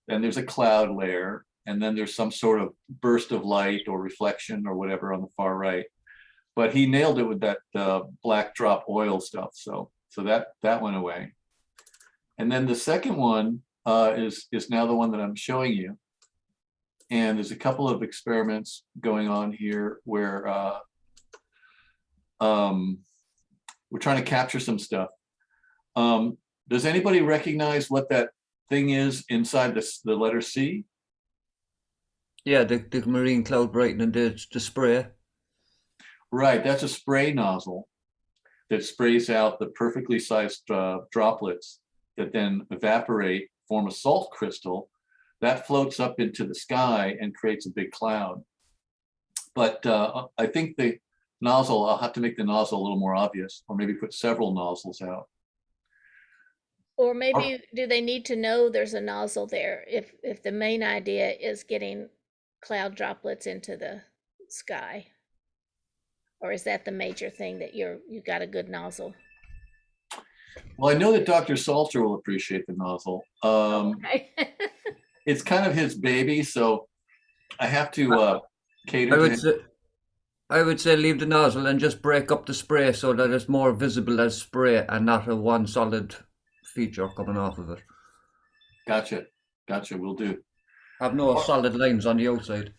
[SPEAKER 6] Then there's a cloud layer, and then there's some sort of burst of light or reflection or whatever on the far right. But he nailed it with that black drop oil stuff. So that went away. And then the second one is now the one that I'm showing you. And there's a couple of experiments going on here where we're trying to capture some stuff. Does anybody recognize what that thing is inside the letter C?
[SPEAKER 4] Yeah, the marine cloud brightening, the spray.
[SPEAKER 6] Right, that's a spray nozzle that sprays out the perfectly sized droplets that then evaporate, form a salt crystal that floats up into the sky and creates a big cloud. But I think the nozzle, I'll have to make the nozzle a little more obvious, or maybe put several nozzles out.
[SPEAKER 3] Or maybe do they need to know there's a nozzle there if the main idea is getting cloud droplets into the sky? Or is that the major thing that you got a good nozzle?
[SPEAKER 6] Well, I know that Dr. Salter will appreciate the nozzle.
[SPEAKER 3] Okay.
[SPEAKER 6] It's kind of his baby, so I have to cater to him.
[SPEAKER 4] I would say leave the nozzle and just break up the spray so that it's more visible as spray and not a one solid feature coming off of it.
[SPEAKER 6] Gotcha, will do.
[SPEAKER 4] Have no solid lines on the outside.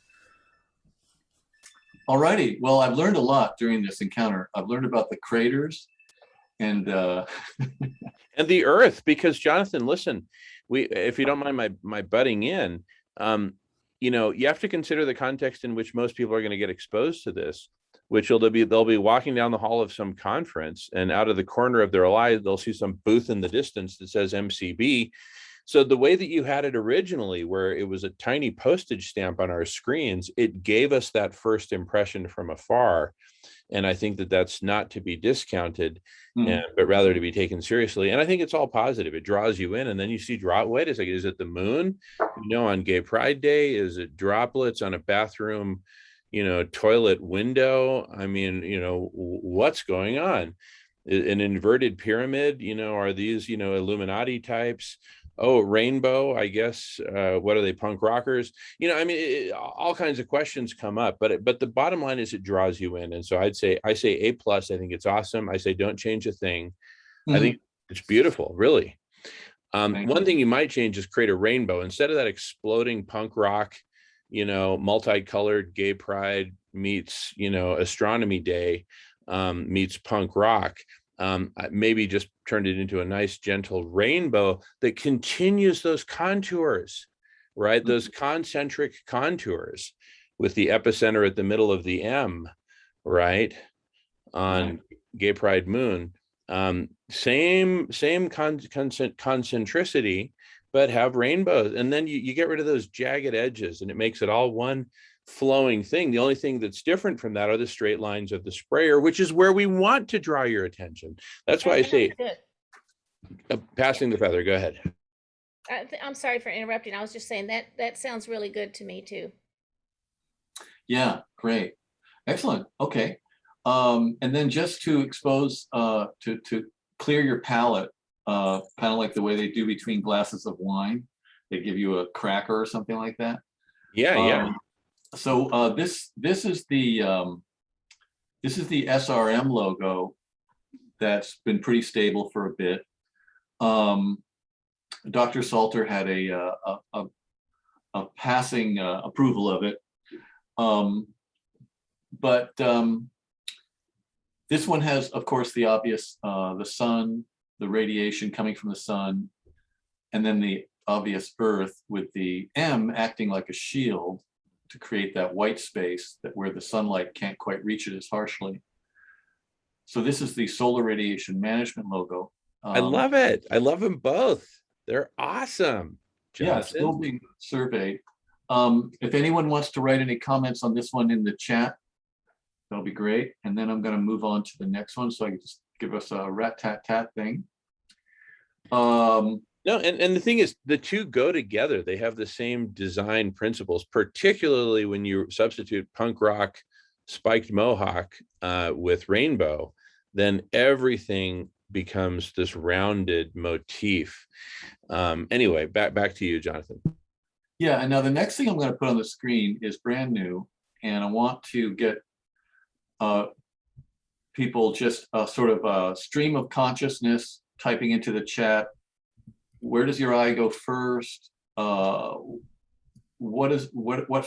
[SPEAKER 6] Alrighty, well, I've learned a lot during this encounter. I've learned about the craters and
[SPEAKER 1] and the Earth, because Jonathan, listen, if you don't mind my butting in, you have to consider the context in which most people are going to get exposed to this, which they'll be walking down the hall of some conference, and out of the corner of their eye, they'll see some booth in the distance that says MCB. So the way that you had it originally, where it was a tiny postage stamp on our screens, it gave us that first impression from afar. And I think that that's not to be discounted, but rather to be taken seriously. And I think it's all positive. It draws you in, and then you see wait a second, is it the moon? On Gay Pride Day? Is it droplets on a bathroom, toilet window? I mean, what's going on? An inverted pyramid? Are these, Illuminati types? Oh, rainbow, I guess. What are they, punk rockers? I mean, all kinds of questions come up, but the bottom line is it draws you in. And so I say A plus. I think it's awesome. I say don't change a thing. I think it's beautiful, really.
[SPEAKER 6] Thank
[SPEAKER 1] One
[SPEAKER 6] you.
[SPEAKER 1] thing you might change is create a rainbow instead of that exploding punk rock, multicolored gay pride meets, astronomy day, meets punk rock. Maybe just turned it into a nice gentle rainbow that continues those contours, right? Those concentric contours with the epicenter at the middle of the M, right? On Gay Pride Moon. Same concentricity, but have rainbows. And then you get rid of those jagged edges and it makes it all one flowing thing. The only thing that's different from that are the straight lines of the sprayer, which is where we want to draw your attention. That's why I say passing the feather. Go ahead.
[SPEAKER 3] I'm sorry for interrupting. I was just saying that sounds really good to me too.
[SPEAKER 6] Yeah, great. Excellent. Okay. And then just to expose, to clear your palate, kind of like the way they do between glasses of wine, they give you a cracker or something like that.
[SPEAKER 1] Yeah.
[SPEAKER 6] So this is the SRM logo that's been pretty stable for a bit. Dr. Salter had a passing approval of it, but this one has, of course, the obvious, the sun, the radiation coming from the sun, and then the obvious Earth with the M acting like a shield to create that white space that where the sunlight can't quite reach it as harshly. So this is the solar radiation management logo.
[SPEAKER 1] I love it. I love them both. They're awesome.
[SPEAKER 6] Yeah, it's still being surveyed. If anyone wants to write any comments on this one in the chat, that'll be great. And then I'm going to move on to the next one. So I can just give us a rat-tat-tat thing.
[SPEAKER 1] No, and the thing is, the two go together. They have the same design principles, particularly when you substitute punk rock spiked mohawk with rainbow, then everything becomes this rounded motif. Anyway, back to you, Jonathan.
[SPEAKER 6] Yeah, and now the next thing I'm going to put on the screen is brand new, and I want to get people just sort of a stream of consciousness typing into the chat. Where does your eye go first? What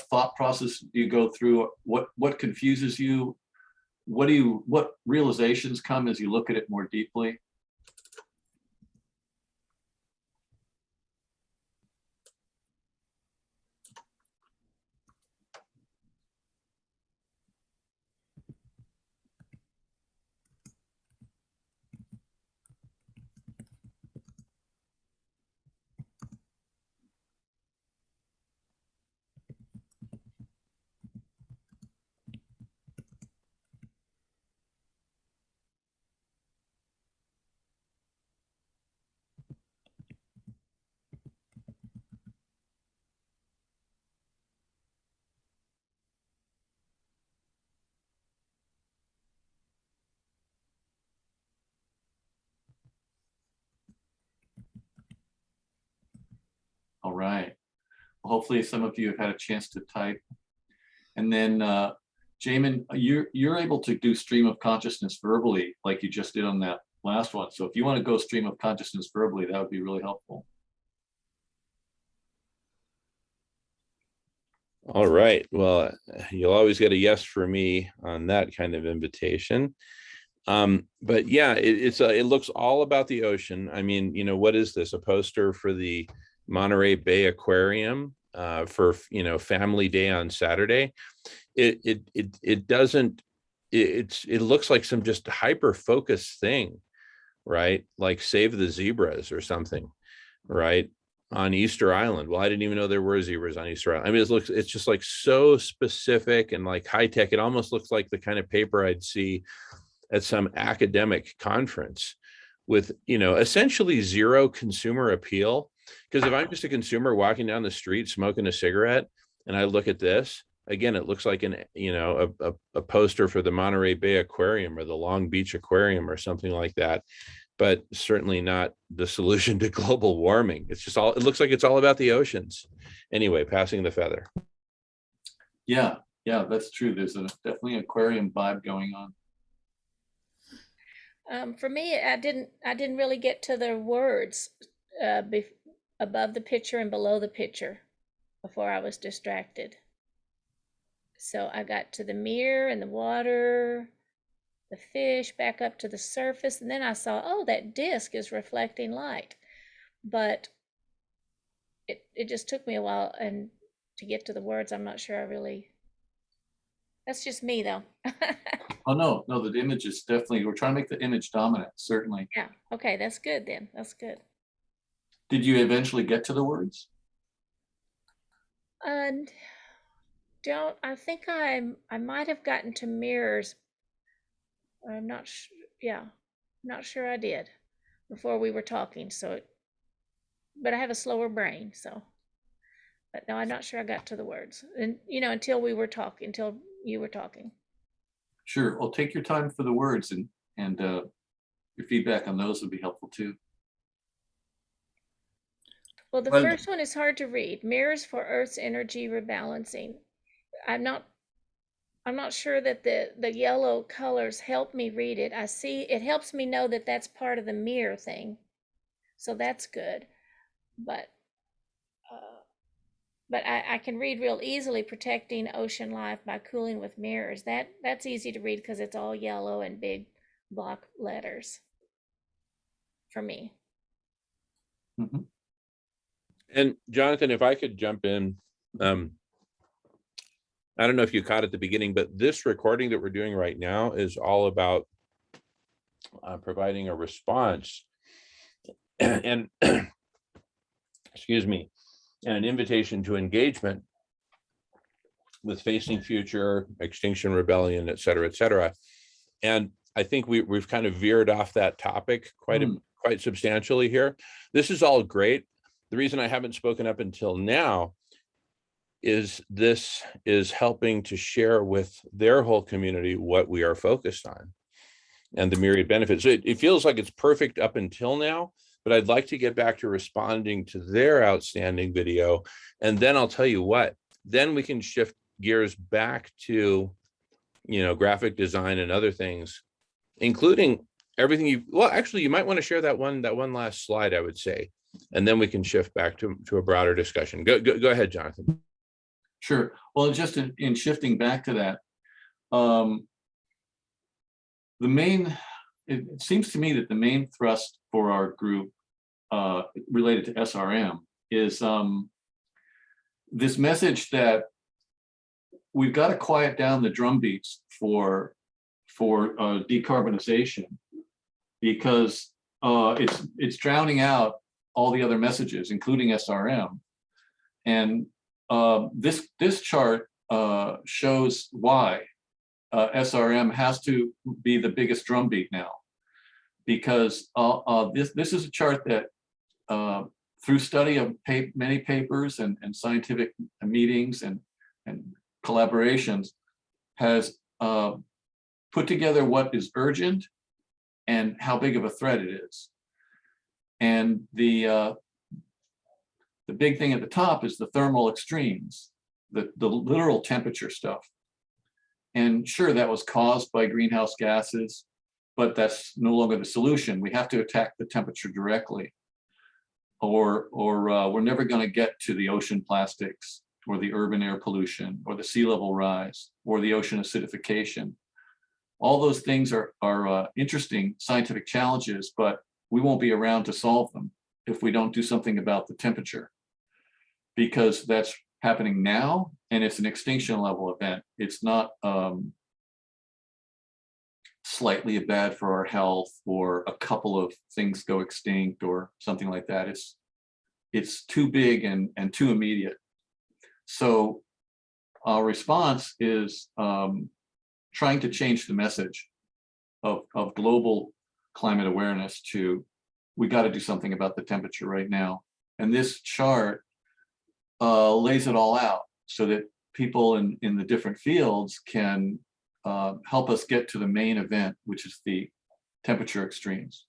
[SPEAKER 6] thought process do you go through? What confuses you? What realizations come as you look at it more deeply? All right. Well, hopefully some of you have had a chance to type. And then Jamin, you're able to do stream of consciousness verbally like you just did on that last one. So if you want to go stream of consciousness verbally, that would be really helpful.
[SPEAKER 1] All right. Well, you'll always get a yes for me on that kind of invitation. But yeah, it looks all about the ocean. I mean, what is this? A poster for the Monterey Bay Aquarium for Family Day on Saturday. It doesn't. It looks like some just hyper focused thing, right? Like Save the Zebras or something, right? On Easter Island. Well, I didn't even know there were zebras on Easter Island. I mean, it's just like so specific and like high tech. It almost looks like the kind of paper I'd see at some academic conference with, essentially zero consumer appeal. Because if I'm just a consumer walking down the street smoking a cigarette and I look at this, again, it looks like a poster for the Monterey Bay Aquarium or the Long Beach Aquarium or something like that. but certainly not the solution to global warming. It's just all, it looks like it's all about the oceans. Anyway, passing the feather.
[SPEAKER 6] Yeah, yeah, that's true. There's definitely an aquarium vibe going on.
[SPEAKER 3] For me, I didn't really get to the words above the picture and below the picture before I was distracted. So I got to the mirror and the water, the fish, back up to the surface, and then I saw, oh, that disc is reflecting light. But it just took me a while and to get to the words. I'm not sure I really. That's just me, though.
[SPEAKER 6] Oh, no, no, the image is definitely, we're trying to make the image dominant, certainly.
[SPEAKER 3] Yeah. Okay, that's good then. That's good.
[SPEAKER 6] Did you eventually get to the words?
[SPEAKER 3] And I think I might have gotten to mirrors. I'm not sure. Yeah, not sure I did before we were talking. So, but I have a slower brain, so. But no, I'm not sure I got to the words, and until you were talking.
[SPEAKER 6] Sure. Well, take your time for the words, and your feedback on those would be helpful too.
[SPEAKER 3] Well, the
[SPEAKER 4] Well,
[SPEAKER 3] first one is hard to read. Mirrors for Earth's energy rebalancing. I'm not sure that the yellow colors help me read it. I see it helps me know that that's part of the mirror thing, so that's good. But I can read real easily. Protecting ocean life by cooling with mirrors. That's easy to read because it's all yellow and big block letters for me.
[SPEAKER 6] Mhm.
[SPEAKER 1] And Jonathan, if I could jump in, I don't know if you caught at the beginning, but this recording that we're doing right now is all about providing a response and excuse me, and an invitation to engagement with Facing Future, Extinction Rebellion, et cetera, et cetera. And I think we've kind of veered off that topic quite substantially here. This is all great. The reason I haven't spoken up until now is this is helping to share with their whole community what we are focused on and the myriad benefits. It feels like it's perfect up until now, but I'd like to get back to responding to their outstanding video. And then I'll tell you what, then we can shift gears back to, graphic design and other things, including everything well, actually, you might want to share that one last slide, I would say, and then we can shift back to a broader discussion. Go ahead, Jonathan.
[SPEAKER 6] Sure. Well, just in shifting back to that, it seems to me that the main thrust for our group related to SRM is this message that we've got to quiet down the drum beats for decarbonization, because it's drowning out all the other messages, including SRM. And this chart shows why SRM has to be the biggest drumbeat now, because this is a chart that through study of many papers and scientific meetings and collaborations has put together what is urgent and how big of a threat it is. And the big thing at the top is the thermal extremes, the literal temperature stuff. And sure, that was caused by greenhouse gases, but that's no longer the solution. We have to attack the temperature directly, or we're never going to get to the ocean plastics, or the urban air pollution, or the sea level rise, or the ocean acidification. All those things are interesting scientific challenges, but we won't be around to solve them if we don't do something about the temperature, because that's happening now, and it's an extinction level event. It's not slightly bad for our health, or a couple of things go extinct or something like that. It's too big and too immediate. So our response is trying to change the message of global climate awareness to, we got to do something about the temperature right now. And this chart lays it all out so that people in the different fields can help us get to the main event, which is the temperature extremes.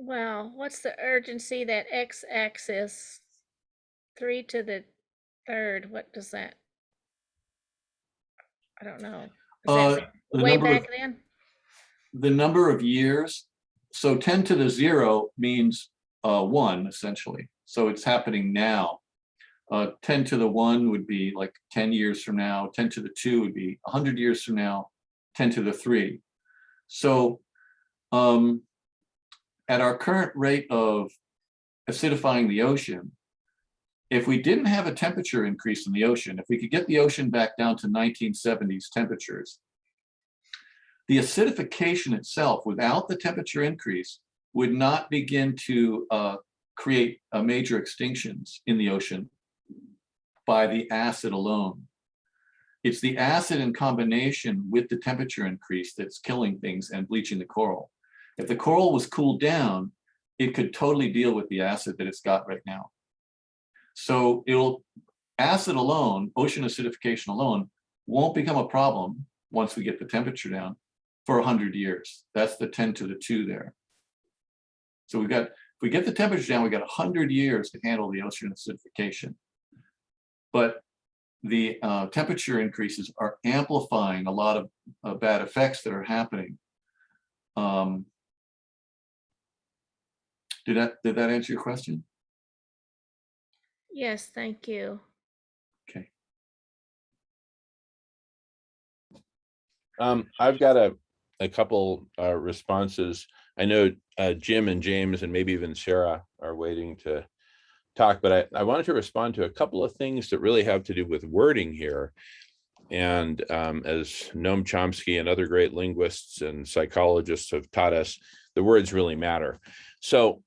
[SPEAKER 3] Well, what's the urgency, that x-axis, 3 to the third? What does that? I don't know. Is
[SPEAKER 6] Uh,
[SPEAKER 3] that
[SPEAKER 6] the
[SPEAKER 3] way
[SPEAKER 6] number of
[SPEAKER 3] back then?
[SPEAKER 6] the number of years. So 10 to the 0 means 1 essentially. So it's happening now. 10 to the 1 would be like 10 years from now. 10 to the 2 would be 100 years from now. 10 to the 3. So at our current rate of acidifying the ocean, if we didn't have a temperature increase in the ocean, if we could get the ocean back down to 1970s temperatures, the acidification itself, without the temperature increase, would not begin to create major extinctions in the ocean by the acid alone. It's the acid in combination with the temperature increase that's killing things and bleaching the coral. If the coral was cooled down, it could totally deal with the acid that it's got right now. So acid alone, ocean acidification alone, won't become a problem once we get the temperature down for 100 years. That's the 10 to the 2 there. So if we get the temperature down, we got 100 years to handle the ocean acidification. But the temperature increases are amplifying a lot of bad effects that are happening. Did that answer your question?
[SPEAKER 3] Yes, thank you.
[SPEAKER 6] Okay.
[SPEAKER 1] I've got a couple responses. I know Jim and James and maybe even Sarah are waiting to talk, but I wanted to respond to a couple of things that really have to do with wording here. And as Noam Chomsky and other great linguists and psychologists have taught us, the words really matter. So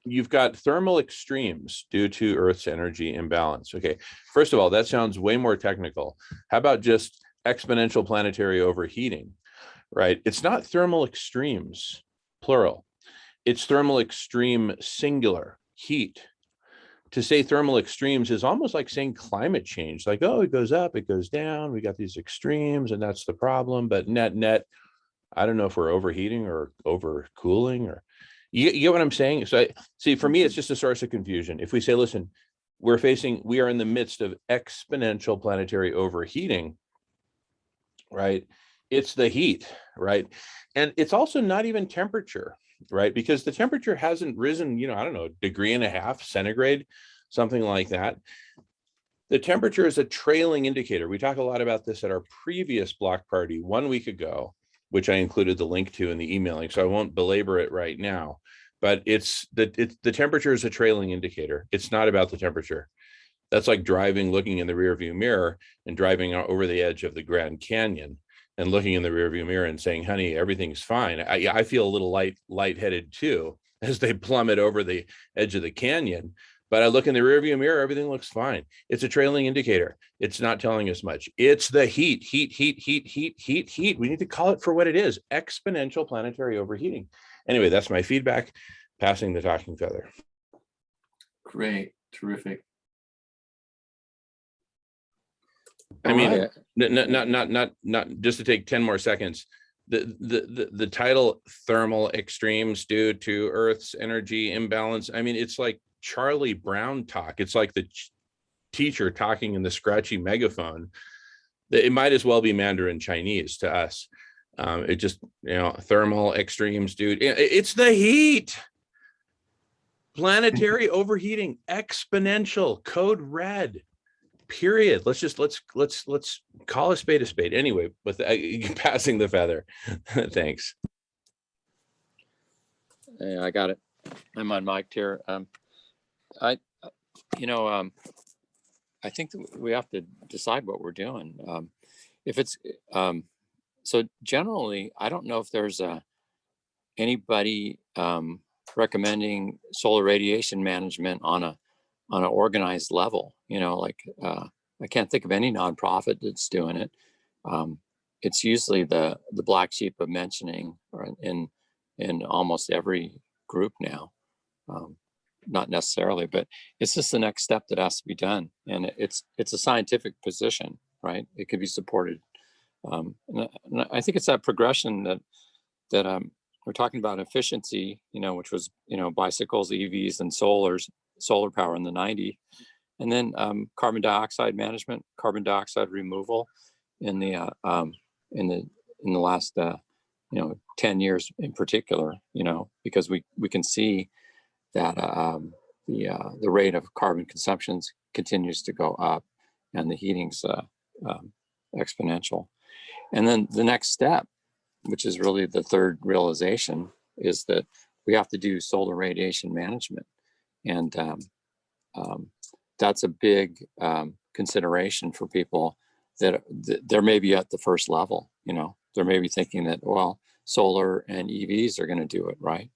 [SPEAKER 1] you've got thermal extremes due to Earth's energy imbalance. Okay, first of all, that sounds way more technical. How about just exponential planetary overheating, right? It's not thermal extremes, plural. It's thermal extreme, singular, heat. To say thermal extremes is almost like saying climate change, like, oh, it goes up, it goes down, we got these extremes and that's the problem. But net, I don't know if we're overheating or overcooling, or you get what I'm saying? So see, for me, it's just a source of confusion. If we say, listen, we are in the midst of exponential planetary overheating, right? It's the heat, right? And it's also not even temperature, right? Because the temperature hasn't risen, I don't know, 1.5 degrees centigrade, something like that. The temperature is a trailing indicator. We talked a lot about this at our previous block party 1 week ago, which I included the link to in the emailing, so I won't belabor it right now. But the temperature is a trailing indicator. It's not about the temperature. That's like driving, looking in the rearview mirror and driving over the edge of the Grand Canyon and looking in the rearview mirror and saying, honey, everything's fine. I feel a little lightheaded too, as they plummet over the edge of the canyon. But I look in the rearview mirror, everything looks fine. It's a trailing indicator. It's not telling us much. It's the heat. We need to call it for what it is: exponential planetary overheating. Anyway, that's my feedback. Passing the talking feather.
[SPEAKER 6] Great, terrific.
[SPEAKER 1] I mean, not just to take 10 more seconds. The title, thermal extremes due to Earth's energy imbalance. I mean, it's like Charlie Brown talk. It's like the teacher talking in the scratchy megaphone. It might as well be Mandarin Chinese to us. It just, thermal extremes, dude. It's the heat. Planetary overheating, exponential, code red. Period. Let's call a spade a spade. Anyway, with passing the feather. Thanks.
[SPEAKER 2] Yeah, I got it. I'm on mic here. I think that we have to decide what we're doing. If it's so generally, I don't know if there's anybody recommending solar radiation management on an organized level. I can't think of any nonprofit that's doing it. It's usually the black sheep of mentioning, or in almost every group now. Not necessarily, but it's just the next step that has to be done, and it's a scientific position, right? It could be supported, and I think it's that progression that we're talking about efficiency, which was, bicycles, EVs, and solar power in the 90s. And then carbon dioxide management, carbon dioxide removal in the last 10 years in particular, because we can see that the rate of carbon consumptions continues to go up, and the heating's exponential. And then the next step, which is really the third realization, is that we have to do solar radiation management, and that's a big consideration for people that they're maybe at the first level. They're maybe thinking that, well, solar and EVs are going to do it, right?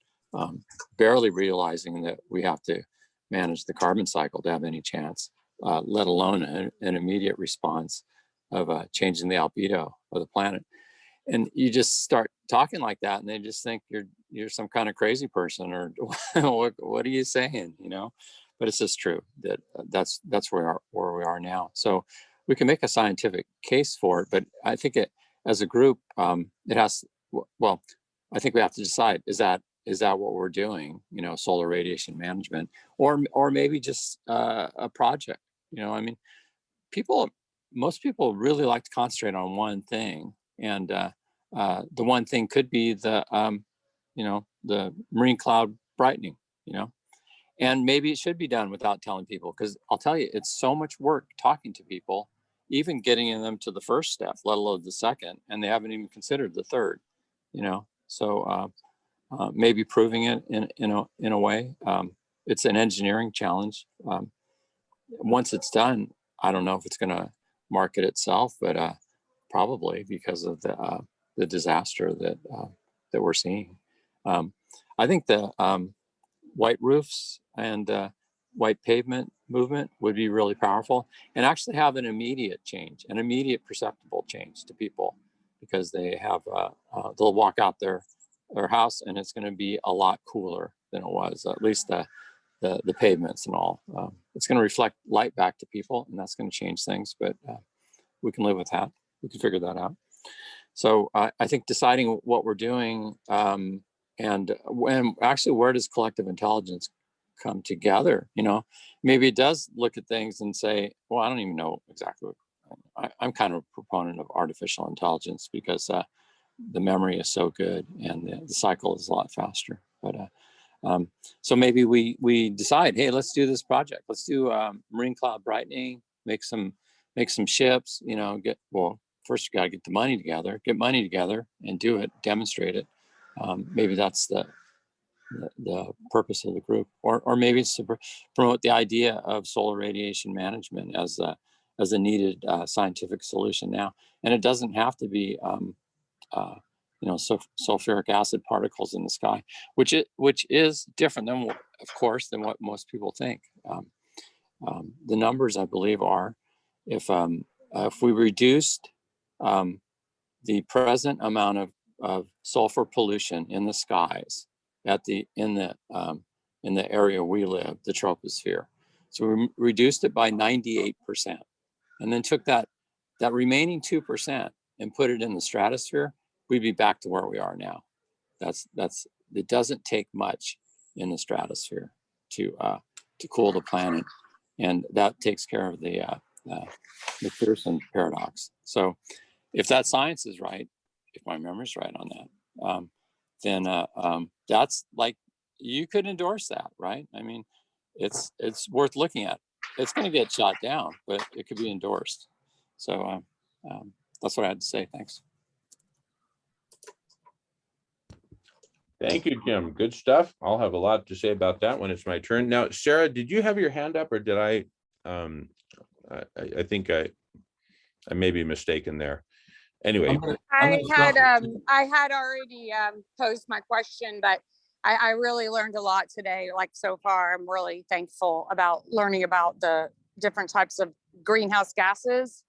[SPEAKER 2] Barely realizing that we have to manage the carbon cycle to have any chance, let alone an immediate response of changing the albedo of the planet. And you just start talking like that, and they just think you're some kind of crazy person, or what are you saying? But it's just true that that's where we are now. So we can make a scientific case for it, but I think as a group, it has. Well, I think we have to decide: is that what we're doing? Solar radiation management, or maybe just a project. Most people really like to concentrate on one thing, and the one thing could be the marine cloud brightening. And maybe it should be done without telling people, because I'll tell you, it's so much work talking to people, even getting them to the first step, let alone the second, and they haven't even considered the third. So maybe proving it in a way. It's an engineering challenge. Once it's done, I don't know if it's going to market itself, but probably, because of the disaster that we're seeing. I think the white roofs and white pavement movement would be really powerful, and actually have an immediate perceptible change to people, because they have they'll walk out their house and it's going to be a lot cooler than it was, at least the pavements and all. It's going to reflect light back to people, and that's going to change things, but we can live with that. We can figure that out. So I think deciding what we're doing, and actually, where does collective intelligence come together? Maybe it does look at things and say, well, I don't even know exactly what. I'm kind of a proponent of artificial intelligence, because the memory is so good and the cycle is a lot faster. But so maybe we decide, hey, let's do this project. Let's do marine cloud brightening. Make some ships. First you got to get money together and do it, demonstrate it. Maybe that's the purpose of the group, or maybe it's to promote the idea of solar radiation management as a needed scientific solution now. And it doesn't have to be sulfuric acid particles in the sky, which is different than what most people think. The numbers, I believe, are if we reduced the present amount of sulfur pollution in the skies in the area we live, the troposphere. So we reduced it by 98%, and then took that remaining 2% and put it in the stratosphere, we'd be back to where we are now. It doesn't take much in the stratosphere to cool the planet, and that takes care of the McPherson paradox. So if that science is right, if my memory's right on that, then that's like, you could endorse that, right? I mean, it's worth looking at. It's going to get shot down, but it could be endorsed. So that's what I had to say. Thanks.
[SPEAKER 1] Thank you, Jim. Good stuff. I'll have a lot to say about that when it's my turn. Now, Sarah, did you have your hand up, or did I think I may be mistaken there. Anyway,
[SPEAKER 5] I had already posed my question, but I really learned a lot today. Like, so far, I'm really thankful about learning about the different types of greenhouse gases,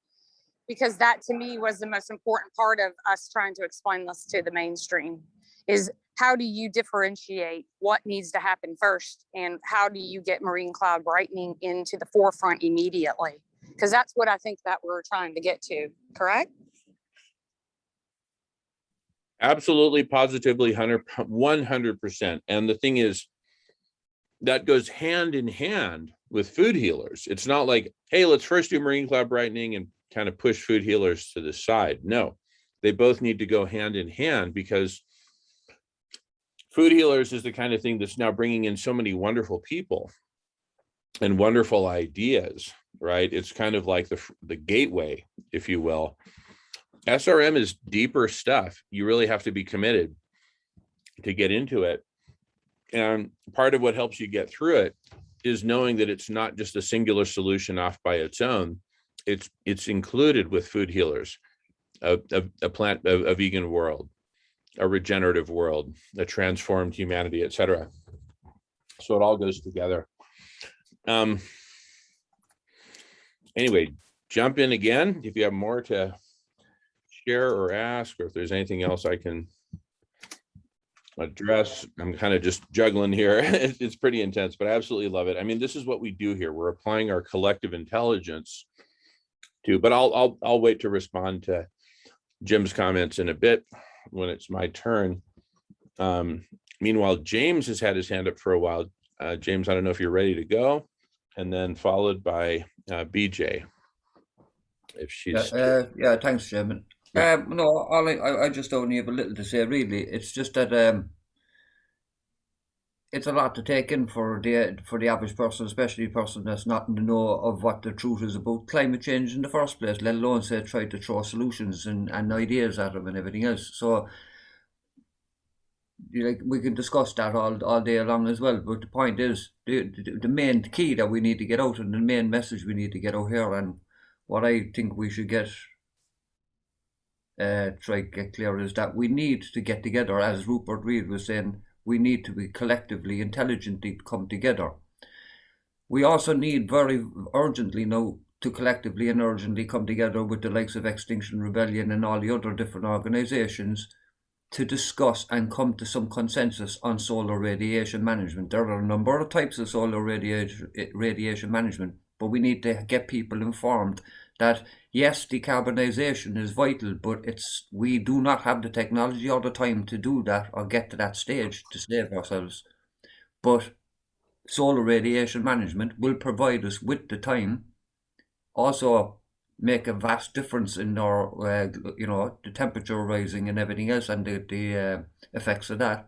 [SPEAKER 5] because that to me was the most important part of us trying to explain this to the mainstream, is how do you differentiate what needs to happen first, and how do you get marine cloud brightening into the forefront immediately? Because that's what I think that we're trying to get to, correct?
[SPEAKER 1] Absolutely, positively, 100%. And the thing is, that goes hand in hand with food healers. It's not like, hey, let's first do marine cloud brightening and kind of push food healers to the side. No, they both need to go hand in hand, because food healers is the kind of thing that's now bringing in so many wonderful people and wonderful ideas, right? It's kind of like the gateway, if you will. SRM is deeper stuff. You really have to be committed to get into it. And part of what helps you get through it is knowing that it's not just a singular solution off by its own. It's included with food healers, a vegan world, a regenerative world, a transformed humanity, etc. So it all goes together. Anyway, jump in again if you have more to share or ask, or if there's anything else I can address. I'm kind of just juggling here. It's pretty intense, but I absolutely love it. I mean, this is what we do here. We're applying our collective intelligence to, but I'll wait to respond to Jim's comments in a bit when it's my turn. Meanwhile, James has had his hand up for a while. James, I don't know if you're ready to go, and then followed by BJ. If she's
[SPEAKER 4] yeah, thanks, Chairman. No, I just only have a little to say, really. It's just that it's a lot to take in for the average person, especially a person that's not in the know of what the truth is about climate change in the first place, let alone say try to throw solutions and ideas at them and everything else. So like, we can discuss that all day long as well, but the point is, the main key that we need to get out, and the main message we need to get out here, and what I think we should try to get clear, is that we need to get together, as Rupert Reed was saying. We need to be collectively, intelligently come together. We also need very urgently now to collectively and urgently come together with the likes of Extinction Rebellion and all the other different organizations to discuss and come to some consensus on solar radiation management. There are a number of types of solar radiation management, but we need to get people informed that yes, decarbonization is vital, but we do not have the technology or the time to do that or get to that stage to save ourselves. But solar radiation management will provide us with the time, also make a vast difference in our, the temperature rising and everything else, and the effects of that.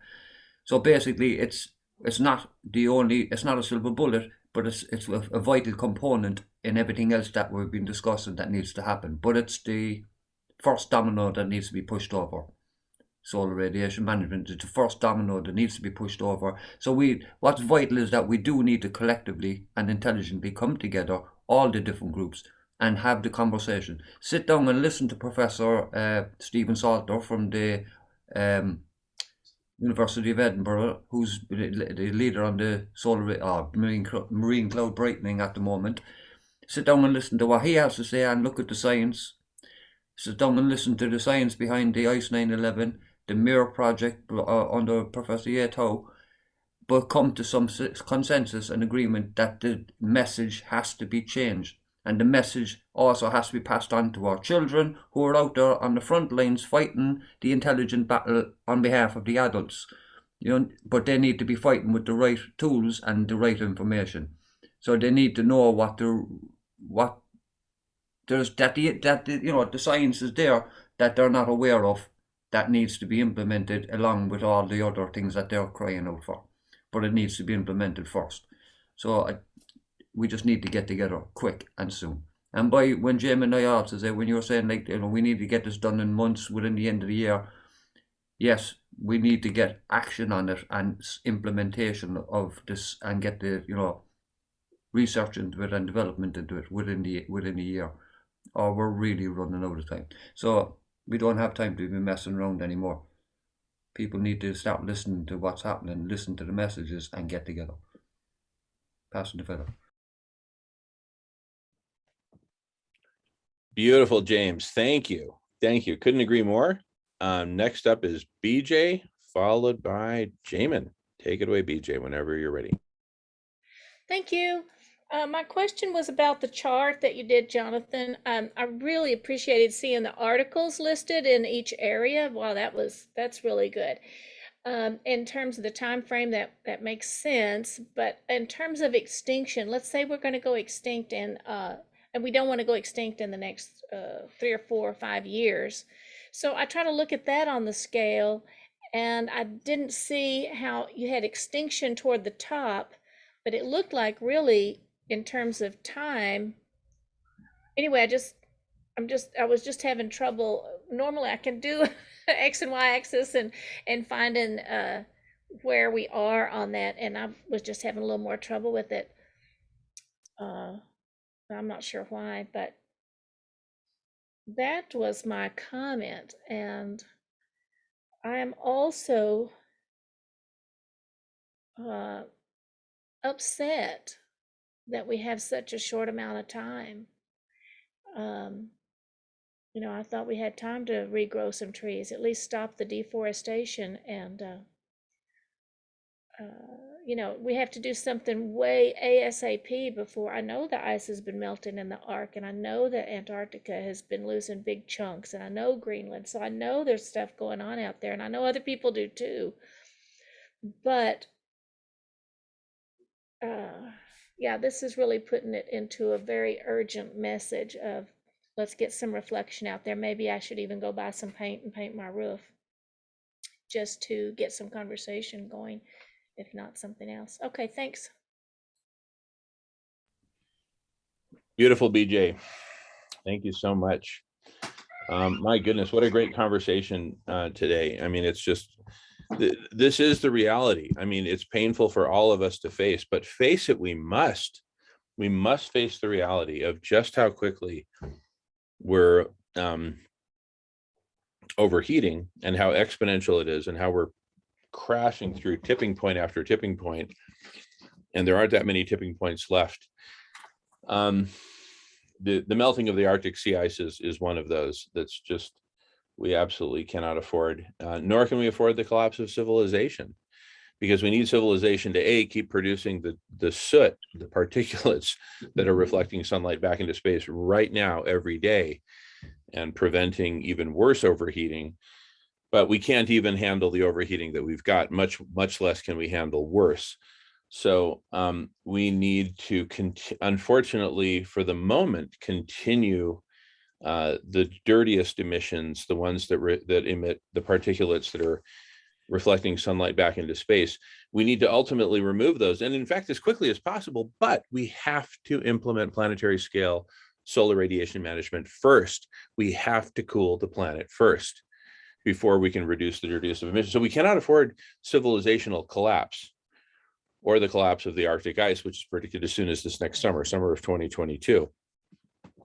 [SPEAKER 4] So basically, it's not a silver bullet, but it's a vital component in everything else that we've been discussing that needs to happen. But it's the first domino that needs to be pushed over. Solar radiation management is the first domino that needs to be pushed over. So what's vital is that we do need to collectively and intelligently come together, all the different groups, and have the conversation. Sit down and listen to Professor Stephen Salter from the University of Edinburgh, who's the leader on the solar marine cloud brightening at the moment. Sit down and listen to what he has to say and look at the science. Sit down and listen to the science behind the ICE 911, the MIR project under Professor Yethow, but come to some consensus and agreement that the message has to be changed. And the message also has to be passed on to our children who are out there on the front lines fighting the intelligent battle on behalf of the adults. But they need to be fighting with the right tools and the right information. So they need to know the science is there that they're not aware of, that needs to be implemented along with all the other things that they're crying out for. But it needs to be implemented first. So we just need to get together quick and soon. And when Jim and I also say, when you're saying we need to get this done in months within the end of the year, yes, we need to get action on it and implementation of this, and get the research into it and development into it within a year, or we're really running out of time. So we don't have time to be messing around anymore. People need to start listening to what's happening, listen to the messages, and get together. Passing the feather.
[SPEAKER 1] beautiful, James. Thank you. Thank you. Couldn't agree more. Next up is BJ, followed by Jamin. Take it away, BJ, whenever you're ready.
[SPEAKER 3] Thank you. My question was about the chart that you did, Jonathan. I really appreciated seeing the articles listed in each area. Wow, that's really good. In terms of the time frame, that makes sense. But in terms of extinction, let's say we're going to go extinct and we don't want to go extinct in the next 3 or 4 or 5 years. So I try to look at that on the scale, and I didn't see how you had extinction toward the top, but it looked like really in terms of time. Anyway, I was just having trouble. Normally I can do X and Y axis and finding where we are on that, and I was just having a little more trouble with it. I'm not sure why, but that was my comment. And I am also upset that we have such a short amount of time. I thought we had time to regrow some trees, at least stop the deforestation. And, we have to do something way ASAP before. I know the ice has been melting in the Arctic, and I know that Antarctica has been losing big chunks, and I know Greenland. So I know there's stuff going on out there, and I know other people do too. But, yeah, this is really putting it into a very urgent message of, let's get some reflection out there. Maybe I should even go buy some paint and paint my roof just to get some conversation going, if not something else. Okay, thanks.
[SPEAKER 1] Beautiful, BJ. Thank you so much. My goodness, what a great conversation today. I mean, it's just, this is the reality. I mean, it's painful for all of us to face, but face it, we must face the reality of just how quickly we're overheating and how exponential it is, and how we're crashing through tipping point after tipping point, and there aren't that many tipping points left. The melting of the Arctic sea ice is one of those that's just, we absolutely cannot afford, nor can we afford the collapse of civilization, because we need civilization to keep producing the soot, the particulates that are reflecting sunlight back into space right now every day, and preventing even worse overheating. But we can't even handle the overheating that we've got, much less can we handle worse. So we need to, unfortunately, for the moment, continue the dirtiest emissions, the ones that emit the particulates that are reflecting sunlight back into space. We need to ultimately remove those, and in fact, as quickly as possible. But we have to implement planetary scale solar radiation management first. We have to cool the planet first before we can reduce the dirtiest of emissions. So we cannot afford civilizational collapse, or the collapse of the Arctic ice, which is predicted as soon as this next summer of 2022.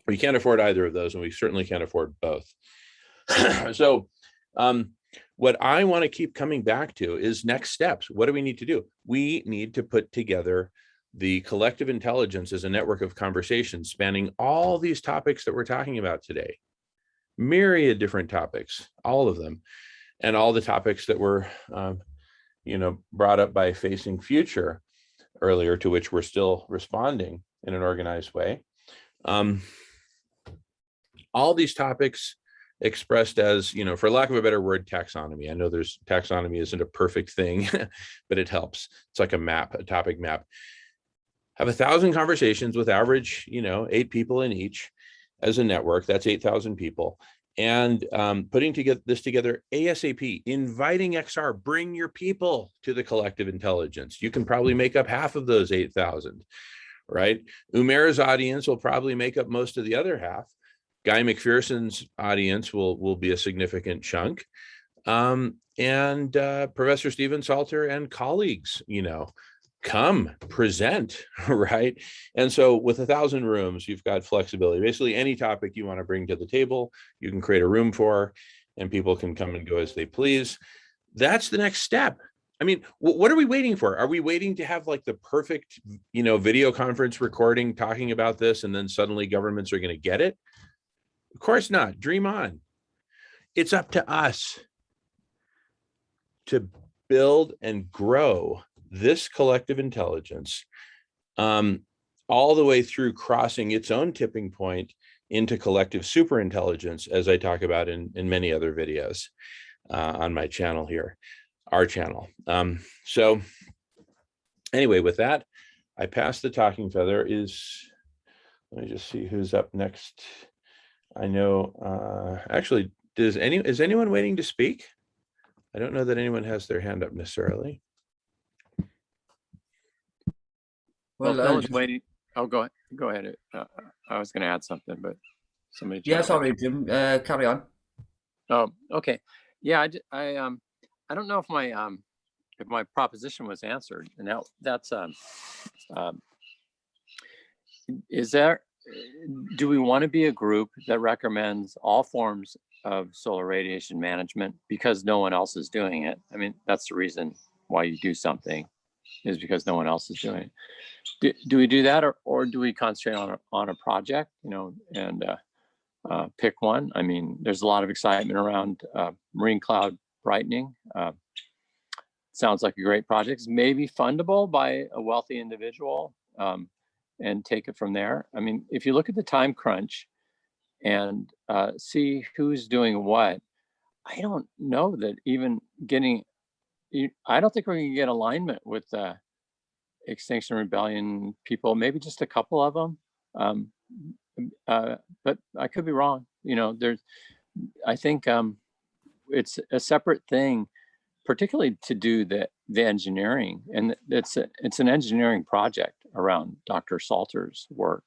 [SPEAKER 1] We can't afford either of those, and we certainly can't afford both. So what I want to keep coming back to is next steps. What do we need to do? We need to put together the collective intelligence as a network of conversations spanning all these topics that we're talking about today. Myriad different topics, all of them, and all the topics that were brought up by Facing Future earlier, to which we're still responding in an organized way. All these topics expressed as, for lack of a better word, taxonomy. I know taxonomy isn't a perfect thing, but it helps. It's like a map, a topic map. Have 1,000 conversations with average, 8 people in each as a network. That's 8,000 people. And putting this together ASAP, inviting XR, bring your people to the collective intelligence. You can probably make up half of those 8,000, right? Umair's audience will probably make up most of the other half. Guy McPherson's audience will be a significant chunk. And Professor Stephen Salter and colleagues, come present, right? And so with 1,000 rooms, you've got flexibility. Basically, any topic you want to bring to the table, you can create a room for, and people can come and go as they please. That's the next step. I mean, what are we waiting for? Are we waiting to have like the perfect, video conference recording talking about this, and then suddenly governments are going to get it? Of course not. Dream on. It's up to us to build and grow this collective intelligence, all the way through crossing its own tipping point into collective superintelligence, as I talk about in many other videos on my channel here, our channel. So anyway, with that, I pass the talking feather. Let me just see who's up next. I know, actually, is anyone waiting to speak? I don't know that anyone has their hand up necessarily.
[SPEAKER 2] Well,
[SPEAKER 4] Well,
[SPEAKER 2] no one's waiting. Oh, go ahead. I was going to add something, but somebody.
[SPEAKER 4] yeah,
[SPEAKER 2] jumped in.
[SPEAKER 4] sorry, Jim. Carry on.
[SPEAKER 2] Oh, okay. Yeah, I don't know if my proposition was answered, and that's is there, do we want to be a group that recommends all forms of solar radiation management because no one else is doing it? I mean, that's the reason why you do something, is because no one else is doing it. Do we do that, or do we concentrate on a project, and pick one? I mean, there's a lot of excitement around marine cloud brightening. Sounds like a great project. It's maybe fundable by a wealthy individual, and take it from there. I mean, if you look at the time crunch and see who's doing what, I don't know that even I don't think we're going to get alignment with Extinction Rebellion people, maybe just a couple of them. But I could be wrong. I think it's a separate thing, particularly to do the engineering, and it's an engineering project around Dr. Salter's work.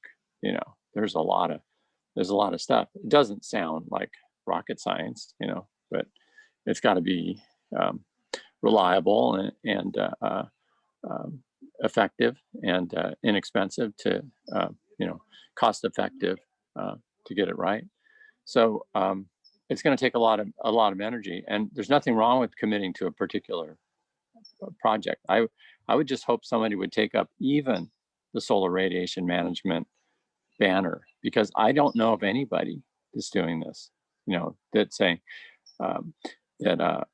[SPEAKER 2] There's a lot of stuff. It doesn't sound like rocket science, but it's got to be reliable and effective and inexpensive to cost effective to get it right. So it's going to take a lot of energy, and there's nothing wrong with committing to a particular project. I would just hope somebody would take up even the solar radiation management banner, because I don't know of anybody that's doing this, that's saying that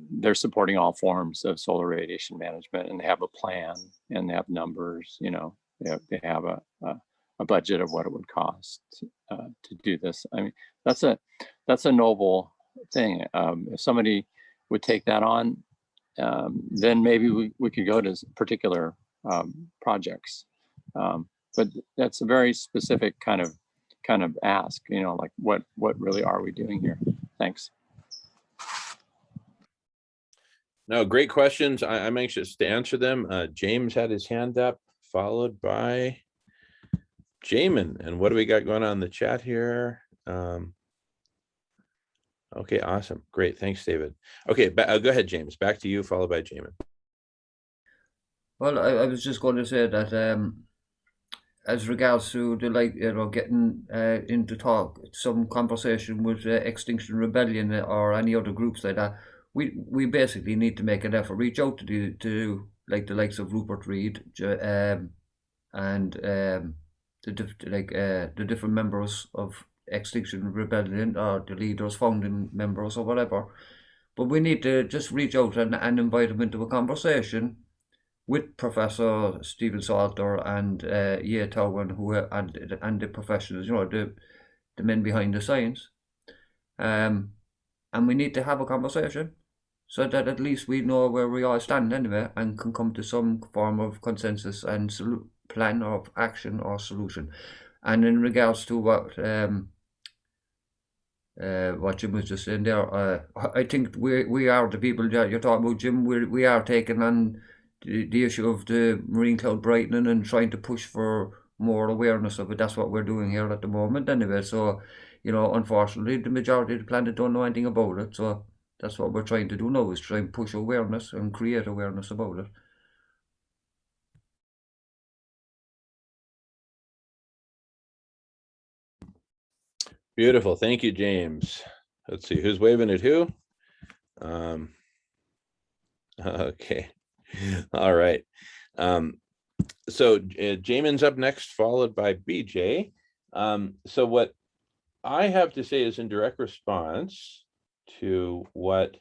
[SPEAKER 2] they're supporting all forms of solar radiation management, and they have a plan, and they have numbers, they have a budget of what it would cost to do this. I mean, that's a noble thing. If somebody would take that on, then maybe we could go to particular projects. But that's a very specific kind of ask, like what really are we doing here? Thanks.
[SPEAKER 1] No, great questions. I'm anxious to answer them. James had his hand up, followed by Jamin. And what do we got going on in the chat here? Okay, awesome. Great. Thanks, David. Okay, go ahead, James. Back to you, followed by Jamin.
[SPEAKER 4] Well, I was just going to say that as regards to the getting into some conversation with Extinction Rebellion or any other groups like that, we basically need to make an effort, reach out to like the likes of Rupert Reed and the different members of Extinction Rebellion, or the leaders, founding members, or whatever. But we need to just reach out and invite them into a conversation with Professor Stephen Salter and Ye Towan, and the professionals, the men behind the science. And we need to have a conversation so that at least we know where we all stand anyway, and can come to some form of consensus and plan of action or solution. And in regards to what Jim was just saying there, I think we are the people that you're talking about, Jim. We are taking on the issue of the marine cloud brightening and trying to push for more awareness of it. That's what we're doing here at the moment anyway. So, unfortunately, the majority of the planet don't know anything about it. So that's what we're trying to do now, is try and push awareness and create awareness about it.
[SPEAKER 1] Beautiful. Thank you, James. Let's see who's waving at who. Okay. All right. So Jamin's up next, followed by BJ. So what I have to say is in direct response to what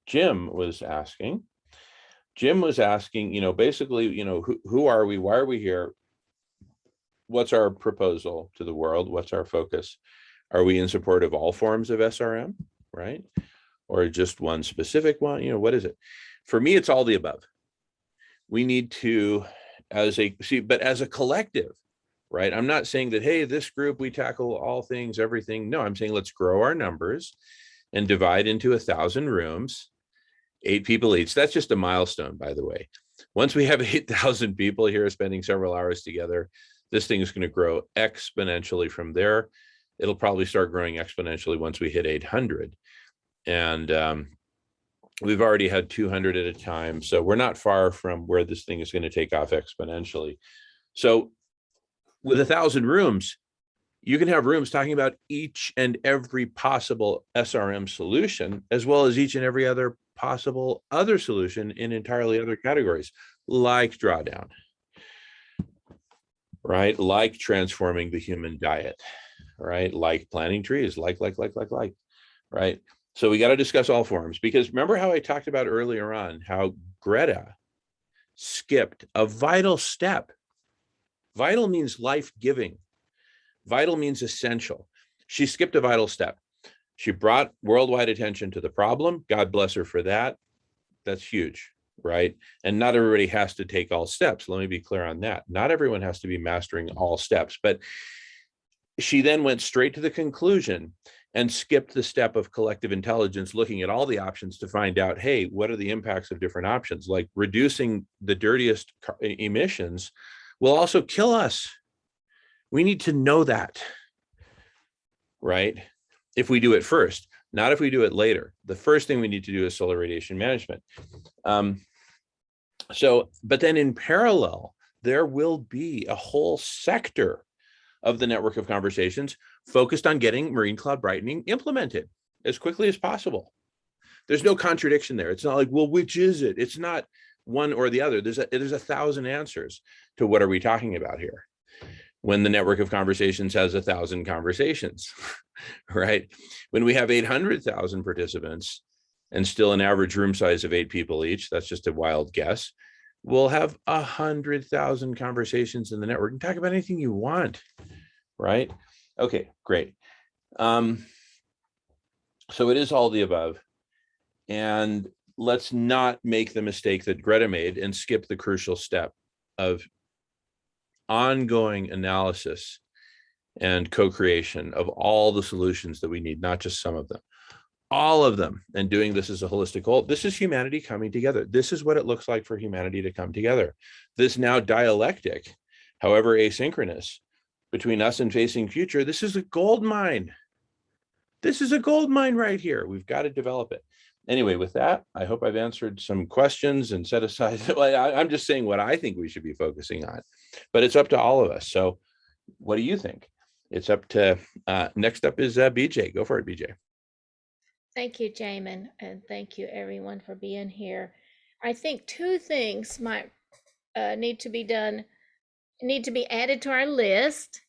[SPEAKER 1] Jim was asking, basically, who are we? Why are we here? What's our proposal to the world? What's our focus? Are we in support of all forms of SRM, right? Or just one specific one? What is it? For me, it's all the above. We need to, as a collective, right? I'm not saying that, hey, this group, we tackle all things, everything. No, I'm saying let's grow our numbers and divide into 1,000 rooms, 8 people each. That's just a milestone, by the way. Once we have 8,000 people here spending several hours together, this thing is going to grow exponentially from there. It'll probably start growing exponentially once we hit 800. And we've already had 200 at a time. So we're not far from where this thing is going to take off exponentially. So with 1,000 rooms, you can have rooms talking about each and every possible SRM solution, as well as each and every other possible other solution in entirely other categories, like drawdown, right? Like transforming the human diet, right? Like planting trees, like, right? So we got to discuss all forms, because remember how I talked about earlier on how Greta skipped a vital step. Vital means life-giving. Vital means essential. She skipped a vital step. She brought worldwide attention to the problem. God bless her for that. That's huge, right? And not everybody has to take all steps. Let me be clear on that. Not everyone has to be mastering all steps, but she then went straight to the conclusion and skipped the step of collective intelligence, looking at all the options to find out, hey, what are the impacts of different options? Like reducing the dirtiest emissions will also kill us. We need to know that, right? If we do it first, not if we do it later. The first thing we need to do is solar radiation management. But then in parallel, there will be a whole sector of the network of conversations focused on getting marine cloud brightening implemented as quickly as possible. There's no contradiction there. It's not like, well, which is it? It's not one or the other. There's 1,000 answers to what are we talking about here when the network of conversations has 1,000 conversations, right? When we have 800,000 participants and still an average room size of 8 people each, that's just a wild guess, we'll have 100,000 conversations in the network and talk about anything you want, right? Okay, great. So it is all the above. And let's not make the mistake that Greta made and skip the crucial step of ongoing analysis and co-creation of all the solutions that we need, not just some of them, all of them, and doing this as a holistic whole. This is humanity coming together. This is what it looks like for humanity to come together. This now dialectic, however asynchronous, between us and facing future, this is a gold mine. This is a gold mine right here. We've got to develop it. Anyway, with that, I hope I've answered some questions and set aside. I'm just saying what I think we should be focusing on, but it's up to all of us. So what do you think? It's up to, next up is BJ. Go for it, BJ.
[SPEAKER 3] Thank you, Jamin, and thank you everyone for being here. I think 2 things might need to be added to our list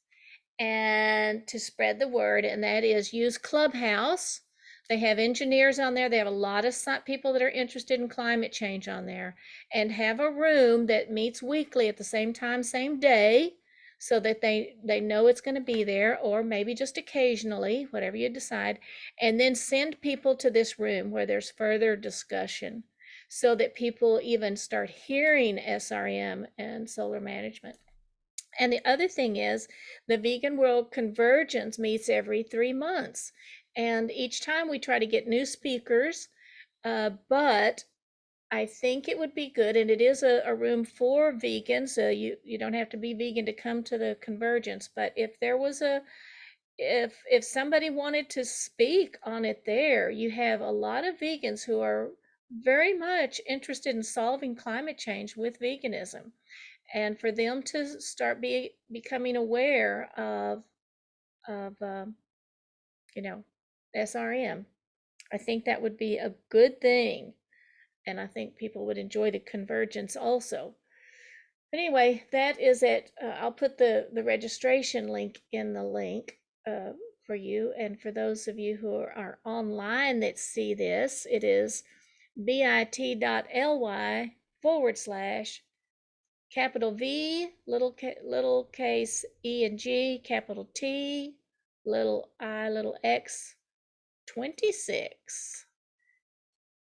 [SPEAKER 3] and to spread the word, and that is use Clubhouse. They have engineers on there. They have a lot of people that are interested in climate change on there, and have a room that meets weekly at the same time, same day, so that they know it's going to be there, or maybe just occasionally, whatever you decide, and then send people to this room where there's further discussion so that people even start hearing SRM and solar management. And the other thing is the Vegan World Convergence meets every 3 months. And each time we try to get new speakers, but I think it would be good, and it is a room for vegans. You don't have to be vegan to come to the convergence, but if there was if somebody wanted to speak on it there, you have a lot of vegans who are very much interested in solving climate change with veganism. And for them to start becoming aware of SRM, I think that would be a good thing, and I think people would enjoy the convergence also. But anyway, that is it. I'll put the registration link in the link for you, and for those of you who are online that see this, it is bit.ly/, capital V, little case E and G, capital T, little I, little X, 26.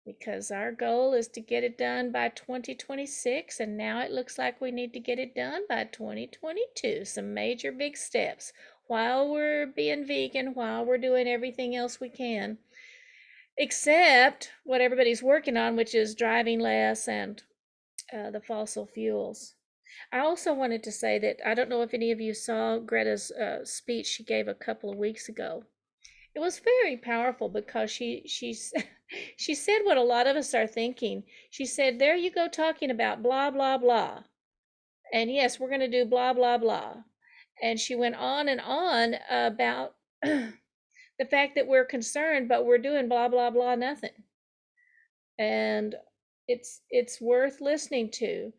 [SPEAKER 3] Because our goal is to get it done by 2026, and now it looks like we need to get it done by 2022. Some major big steps while we're being vegan, while we're doing everything else we can, except what everybody's working on, which is driving less and the fossil fuels. I also wanted to say that I don't know if any of you saw Greta's speech she gave a couple of weeks ago. It was very powerful because she said what a lot of us are thinking. She said, there you go talking about blah, blah, blah. And yes, we're going to do blah, blah, blah. And she went on and on about the fact that we're concerned, but we're doing blah, blah, blah, nothing. And it's worth listening to.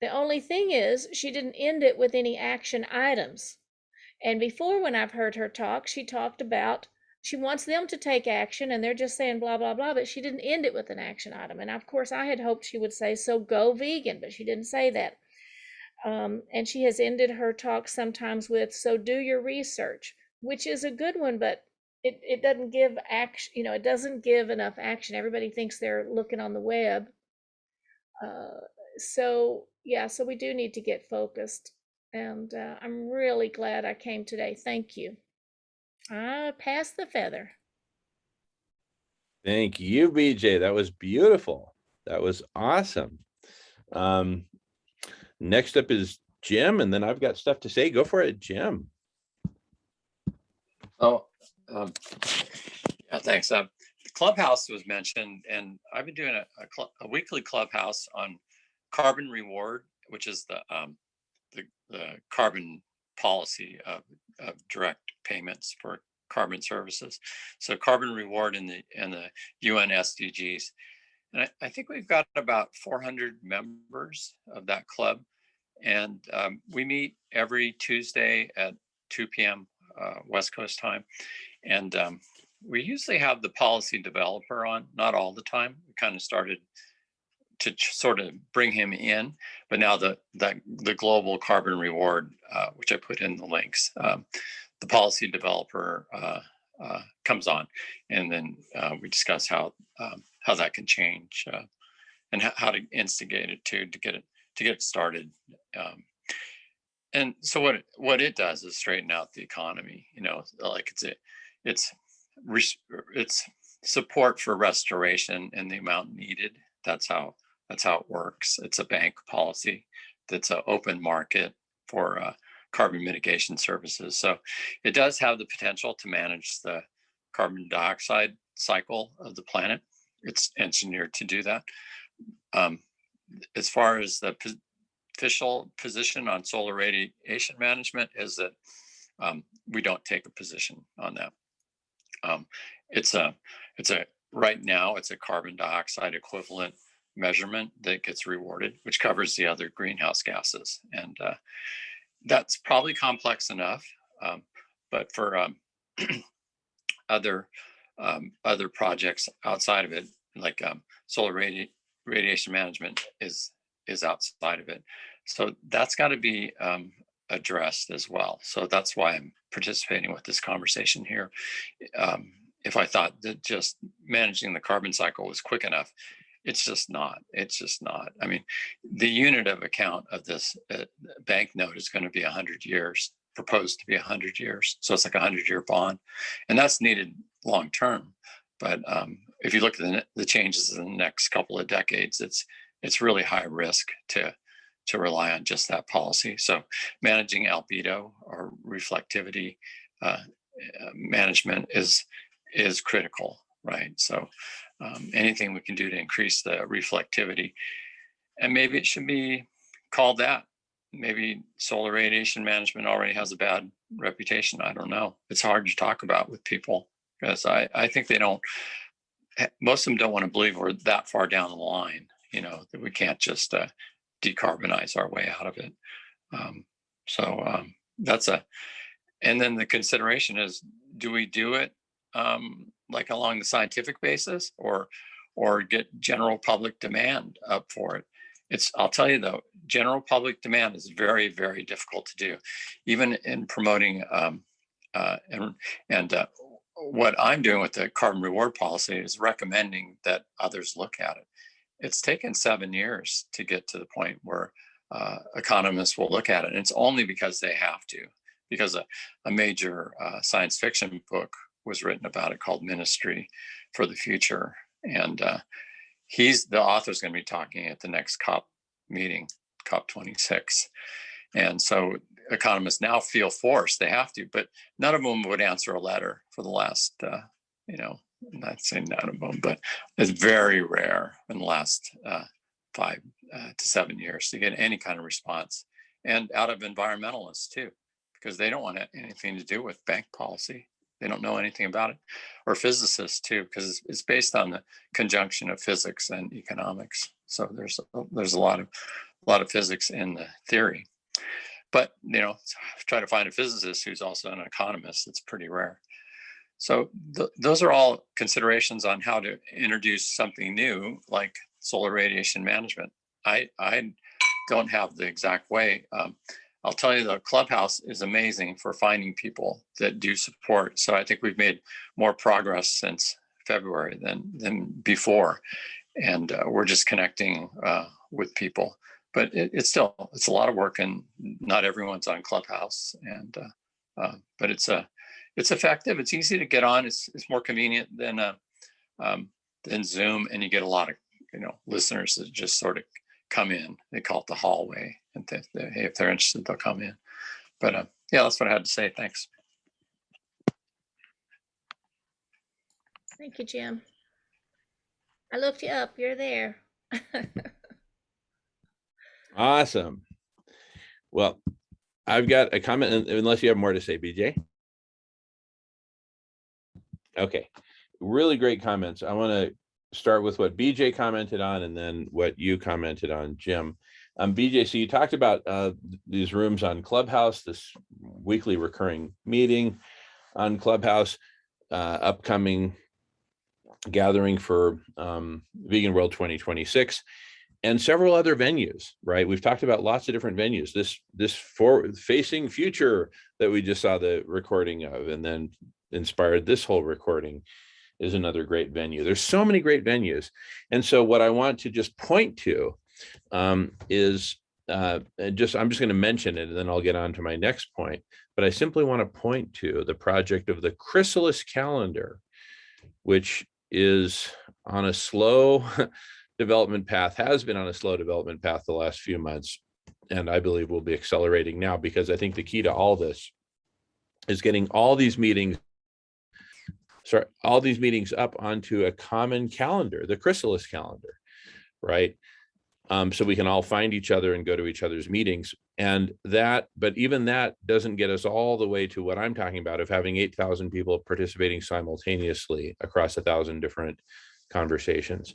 [SPEAKER 3] The only thing is she didn't end it with any action items. And before, when I've heard her talk, she talked about she wants them to take action and they're just saying blah, blah, blah, but she didn't end it with an action item. And of course, I had hoped she would say, so go vegan, but she didn't say that. And she has ended her talk sometimes with, so do your research, which is a good one, but it doesn't give action, it doesn't give enough action. Everybody thinks they're looking on the web. So we do need to get focused. And I'm really glad I came today. Thank you. I passed the feather.
[SPEAKER 1] Thank you, BJ. That was beautiful. That was awesome. Next up is Jim, and then I've got stuff to say. Go for it, Jim.
[SPEAKER 2] Oh, yeah, thanks. Clubhouse was mentioned, and I've been doing a weekly Clubhouse on carbon reward, which is the carbon policy of direct payments for carbon services. So carbon reward in the UN SDGs. And I think we've got about 400 members of that club. And we meet every Tuesday at 2 p.m. West Coast time. And we usually have the policy developer on, not all the time. We kind of started to sort of bring him in, but now the global carbon reward, which I put in the links, the policy developer comes on, and then we discuss how that can change and how to instigate it to get it started. And so what it does is straighten out the economy. Like it's support for restoration and the amount needed. That's how it works. It's a bank policy that's an open market for carbon mitigation services. So it does have the potential to manage the carbon dioxide cycle of the planet. It's engineered to do that. As far as the official position on solar radiation management is that we don't take a position on that. Right now it's a carbon dioxide equivalent measurement that gets rewarded, which covers the other greenhouse gases. And that's probably complex enough, but for other projects outside of it, like solar radiation management is outside of it. So that's got to be addressed as well. So that's why I'm participating with this conversation here. If I thought that just managing the carbon cycle was quick enough, it's just not. I mean, the unit of account of this banknote is going to be 100 years, proposed to be 100 years. So it's like a 100-year bond, and that's needed long term. But if you look at the changes in the next couple of decades, it's really high risk to rely on just that policy. So managing albedo or reflectivity management is critical, right? So anything we can do to increase the reflectivity, and maybe it should be called that. Maybe solar radiation management already has a bad reputation. I don't know. It's hard to talk about with people because I think most of them don't want to believe we're that far down the line, that we can't just decarbonize our way out of it. And then the consideration is, do we do it like along the scientific basis, or or get general public demand up for it. I'll tell you though, general public demand is very, very difficult to do, even in promoting what I'm doing with the carbon reward policy is recommending that others look at it. It's taken 7 years to get to the point where economists will look at it. And it's only because they have to, because a major science fiction book was written about it called Ministry for the Future. And the author's going to be talking at the next COP meeting, COP26. And so economists now feel forced, they have to, but none of them would answer a letter for the last, not saying none of them, but it's very rare in the last 5 to 7 years to get any kind of response. And out of environmentalists too, because they don't want anything to do with bank policy. They don't know anything about it, or physicists too, because it's based on the conjunction of physics and economics. So there's a lot of physics in the theory, but try to find a physicist who's also an economist. It's pretty rare. So those are all considerations on how to introduce something new like solar radiation management. I don't have the exact way. I'll tell you, the Clubhouse is amazing for finding people that do support. So I think we've made more progress since February than before. And we're just connecting with people. But it's a lot of work, and not everyone's on Clubhouse. And but it's effective. It's easy to get on. It's more convenient than Zoom, and you get a lot of listeners that just sort of come in. They call it the hallway, and if they're interested, they'll come in. But yeah, that's what I had to say. Thanks.
[SPEAKER 3] Thank you, Jim. I looked you up. You're there.
[SPEAKER 1] Awesome. Well, I've got a comment, unless you have more to say, BJ. Okay, really great comments. I want to start with what BJ commented on and then what you commented on, Jim. BJ, so you talked about these rooms on Clubhouse, this weekly recurring meeting on Clubhouse, upcoming gathering for Vegan World 2026, and several other venues, right? We've talked about lots of different venues. This forward-facing future that we just saw the recording of, and then inspired this whole recording, is another great venue. There's so many great venues. And so what I want to just point to is I'm just going to mention it, and then I'll get on to my next point. But I simply want to point to the project of the Chrysalis calendar, which is on a slow development path, has been on a slow development path the last few months, and I believe will be accelerating now, because I think the key to all this is getting all these meetings up onto a common calendar, the Chrysalis calendar, right? So we can all find each other and go to each other's meetings. But even that doesn't get us all the way to what I'm talking about, of having 8,000 people participating simultaneously across 1,000 different conversations.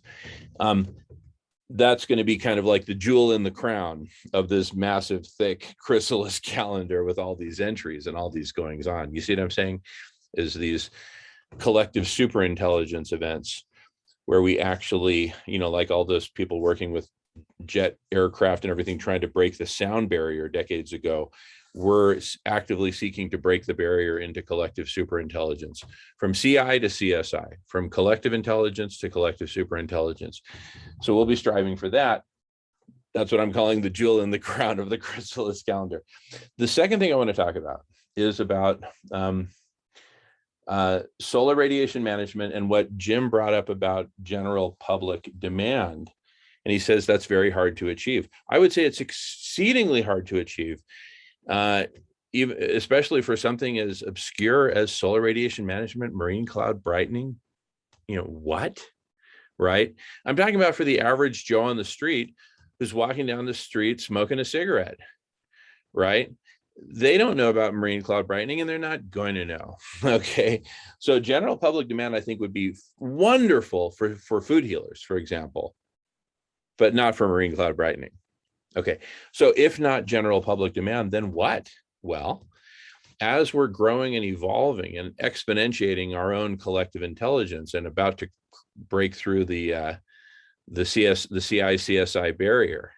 [SPEAKER 1] That's going to be kind of like the jewel in the crown of this massive, thick Chrysalis calendar with all these entries and all these goings on. You see what I'm saying? Is these collective superintelligence events where we actually, like all those people working with jet aircraft and everything, trying to break the sound barrier decades ago, we're actively seeking to break the barrier into collective superintelligence, from CI to CSI, from collective intelligence to collective superintelligence. So we'll be striving for that. That's what I'm calling the jewel in the crown of the Chrysalis calendar. The second thing I want to talk about is about solar radiation management, and what Jim brought up about general public demand. And he says that's very hard to achieve. I would say it's exceedingly hard to achieve, even especially for something as obscure as solar radiation management, marine cloud brightening. What? Right? I'm talking about for the average Joe on the street who's walking down the street smoking a cigarette, right? They don't know about marine cloud brightening, and they're not going to know. Okay. So general public demand, I think, would be wonderful for food healers, for example, but not for marine cloud brightening. Okay. So if not general public demand, then what? Well, as we're growing and evolving and exponentiating our own collective intelligence and about to break through the CI CSI barrier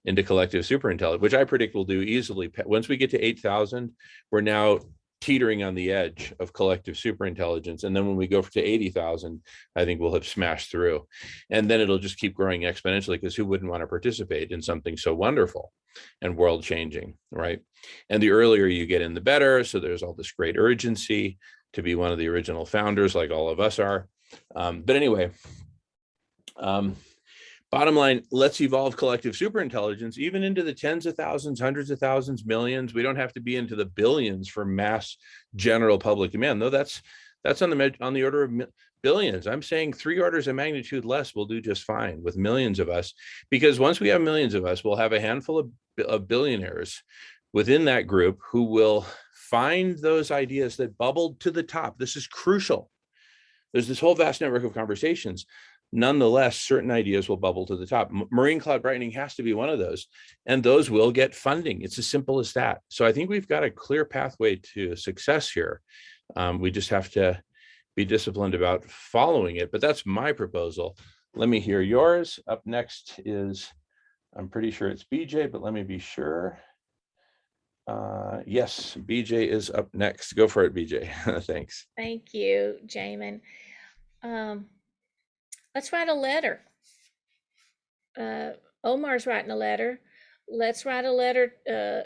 [SPEAKER 1] into collective superintelligence, which I predict will do easily. Once we get to 8,000, we're now teetering on the edge of collective superintelligence. And then when we go to 80,000, I think we'll have smashed through. And then it'll just keep growing exponentially, because who wouldn't want to participate in something so wonderful and world changing, right? And the earlier you get in, the better. So there's all this great urgency to be one of the original founders, like all of us are. But anyway, bottom line, let's evolve collective superintelligence even into the tens of thousands, hundreds of thousands, millions. We don't have to be into the billions for mass general public demand. No, that's on the order of billions. I'm saying 3 orders of magnitude less will do just fine with millions of us, because once we have millions of us, we'll have a handful of billionaires within that group who will find those ideas that bubbled to the top. This is crucial. There's this whole vast network of conversations. Nonetheless, certain ideas will bubble to the top. Marine cloud brightening has to be one of those, and those will get funding. It's as simple as that. So I think we've got a clear pathway to success here. We just have to be disciplined about following it, but that's my proposal. Let me hear yours. Up next is, I'm pretty sure it's BJ, but let me be sure. Yes, BJ is up next. Go for it, BJ. Thanks.
[SPEAKER 3] Thank you, Jamin. Let's write a letter. Omar's writing a letter. Let's write a letter to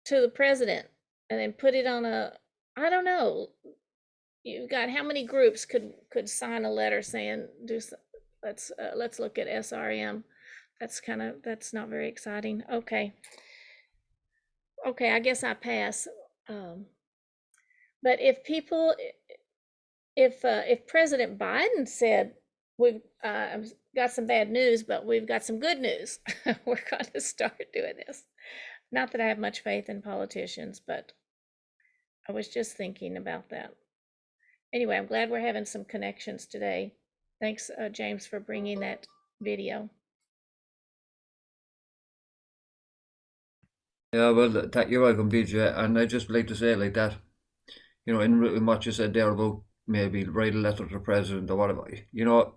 [SPEAKER 3] the president, and then put it on a, I don't know. You've got how many groups could sign a letter saying let's look at SRM. That's not very exciting. Okay, I guess I pass. But if President Biden said, we've got some bad news, but we've got some good news, we're going to start doing this. Not that I have much faith in politicians, but I was just thinking about that. Anyway, I'm glad we're having some connections today. Thanks, James, for bringing that video.
[SPEAKER 4] Yeah, well, you're welcome, BJ. And I just like to say like that, in what you said there about maybe write a letter to the president or whatever,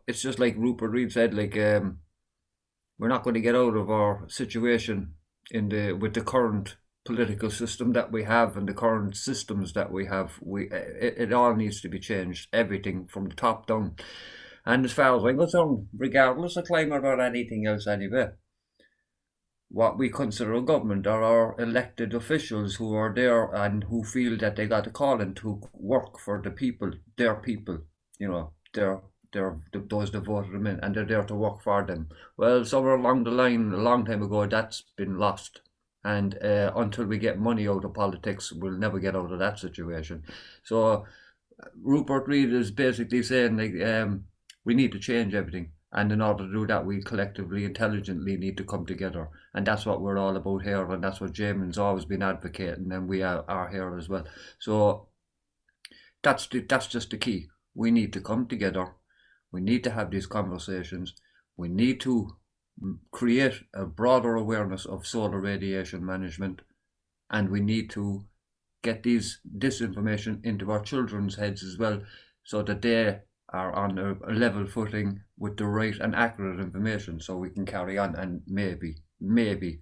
[SPEAKER 4] it's just like Rupert Reed said, like, we're not going to get out of our situation with the current political system that we have and the current systems that we have. It all needs to be changed, everything from the top down. And as far as I'm concerned, regardless of climate or anything else anyway, what we consider a government are our elected officials who are there and who feel that they got a calling to work for the people, their people, they're those that voted them in, and they're there to work for them. Well, somewhere along the line, a long time ago, that's been lost. And until we get money out of politics, we'll never get out of that situation. So Rupert Reed is basically saying, like, we need to change everything. And in order to do that, we collectively, intelligently need to come together. And that's what we're all about here. And that's what Jamin's always been advocating. And we are here as well. So that's just the key. We need to come together. We need to have these conversations. We need to create a broader awareness of solar radiation management. And we need to get this information into our children's heads as well, so that they are on a level footing with the right and accurate information, so we can carry on and maybe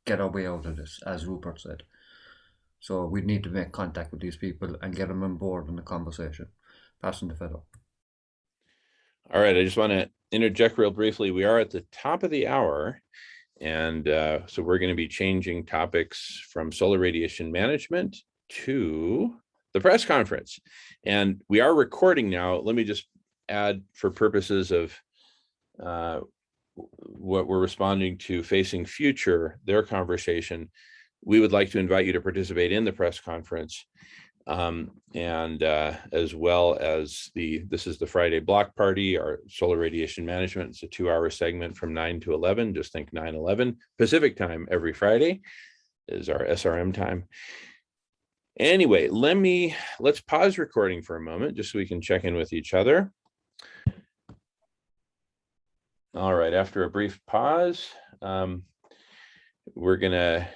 [SPEAKER 4] get our way out of this, as Rupert said. So we need to make contact with these people and get them on board in the conversation. Passing the feather.
[SPEAKER 1] All right, I just want to interject real briefly. We are at the top of the hour, and so we're going to be changing topics from solar radiation management to the press conference. And we are recording now. Let me just add, for purposes of what we're responding to Facing Future, their conversation, we would like to invite you to participate in the press conference. And as well as this is the Friday block party, our solar radiation management. It's a 2-hour segment from 9 to 11. Just think 9/11 Pacific time every Friday is our SRM time. Anyway, let's pause recording for a moment just so we can check in with each other. All right, after a brief pause, we're gonna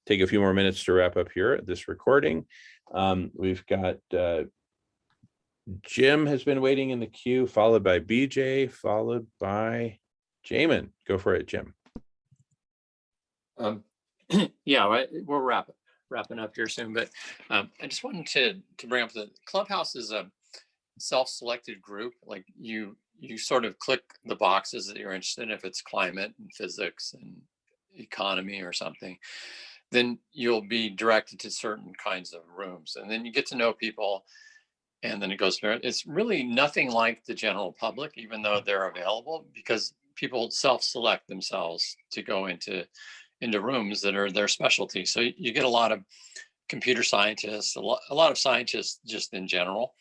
[SPEAKER 1] take a few more minutes to wrap up here at this recording. We've got Jim has been waiting in the queue, followed by BJ, followed by Jamin. Go for it, Jim.
[SPEAKER 2] Yeah, we're wrapping up here soon, but I just wanted to bring up that Clubhouse is a self-selected group. Like you sort of click the boxes that you're interested in. If it's climate and physics and economy or something, then you'll be directed to certain kinds of rooms, and then you get to know people, and then it goes there. It's really nothing like the general public, even though they're available, because people self-select themselves to go into rooms that are their specialty. So you get a lot of computer scientists, a lot of scientists just in general,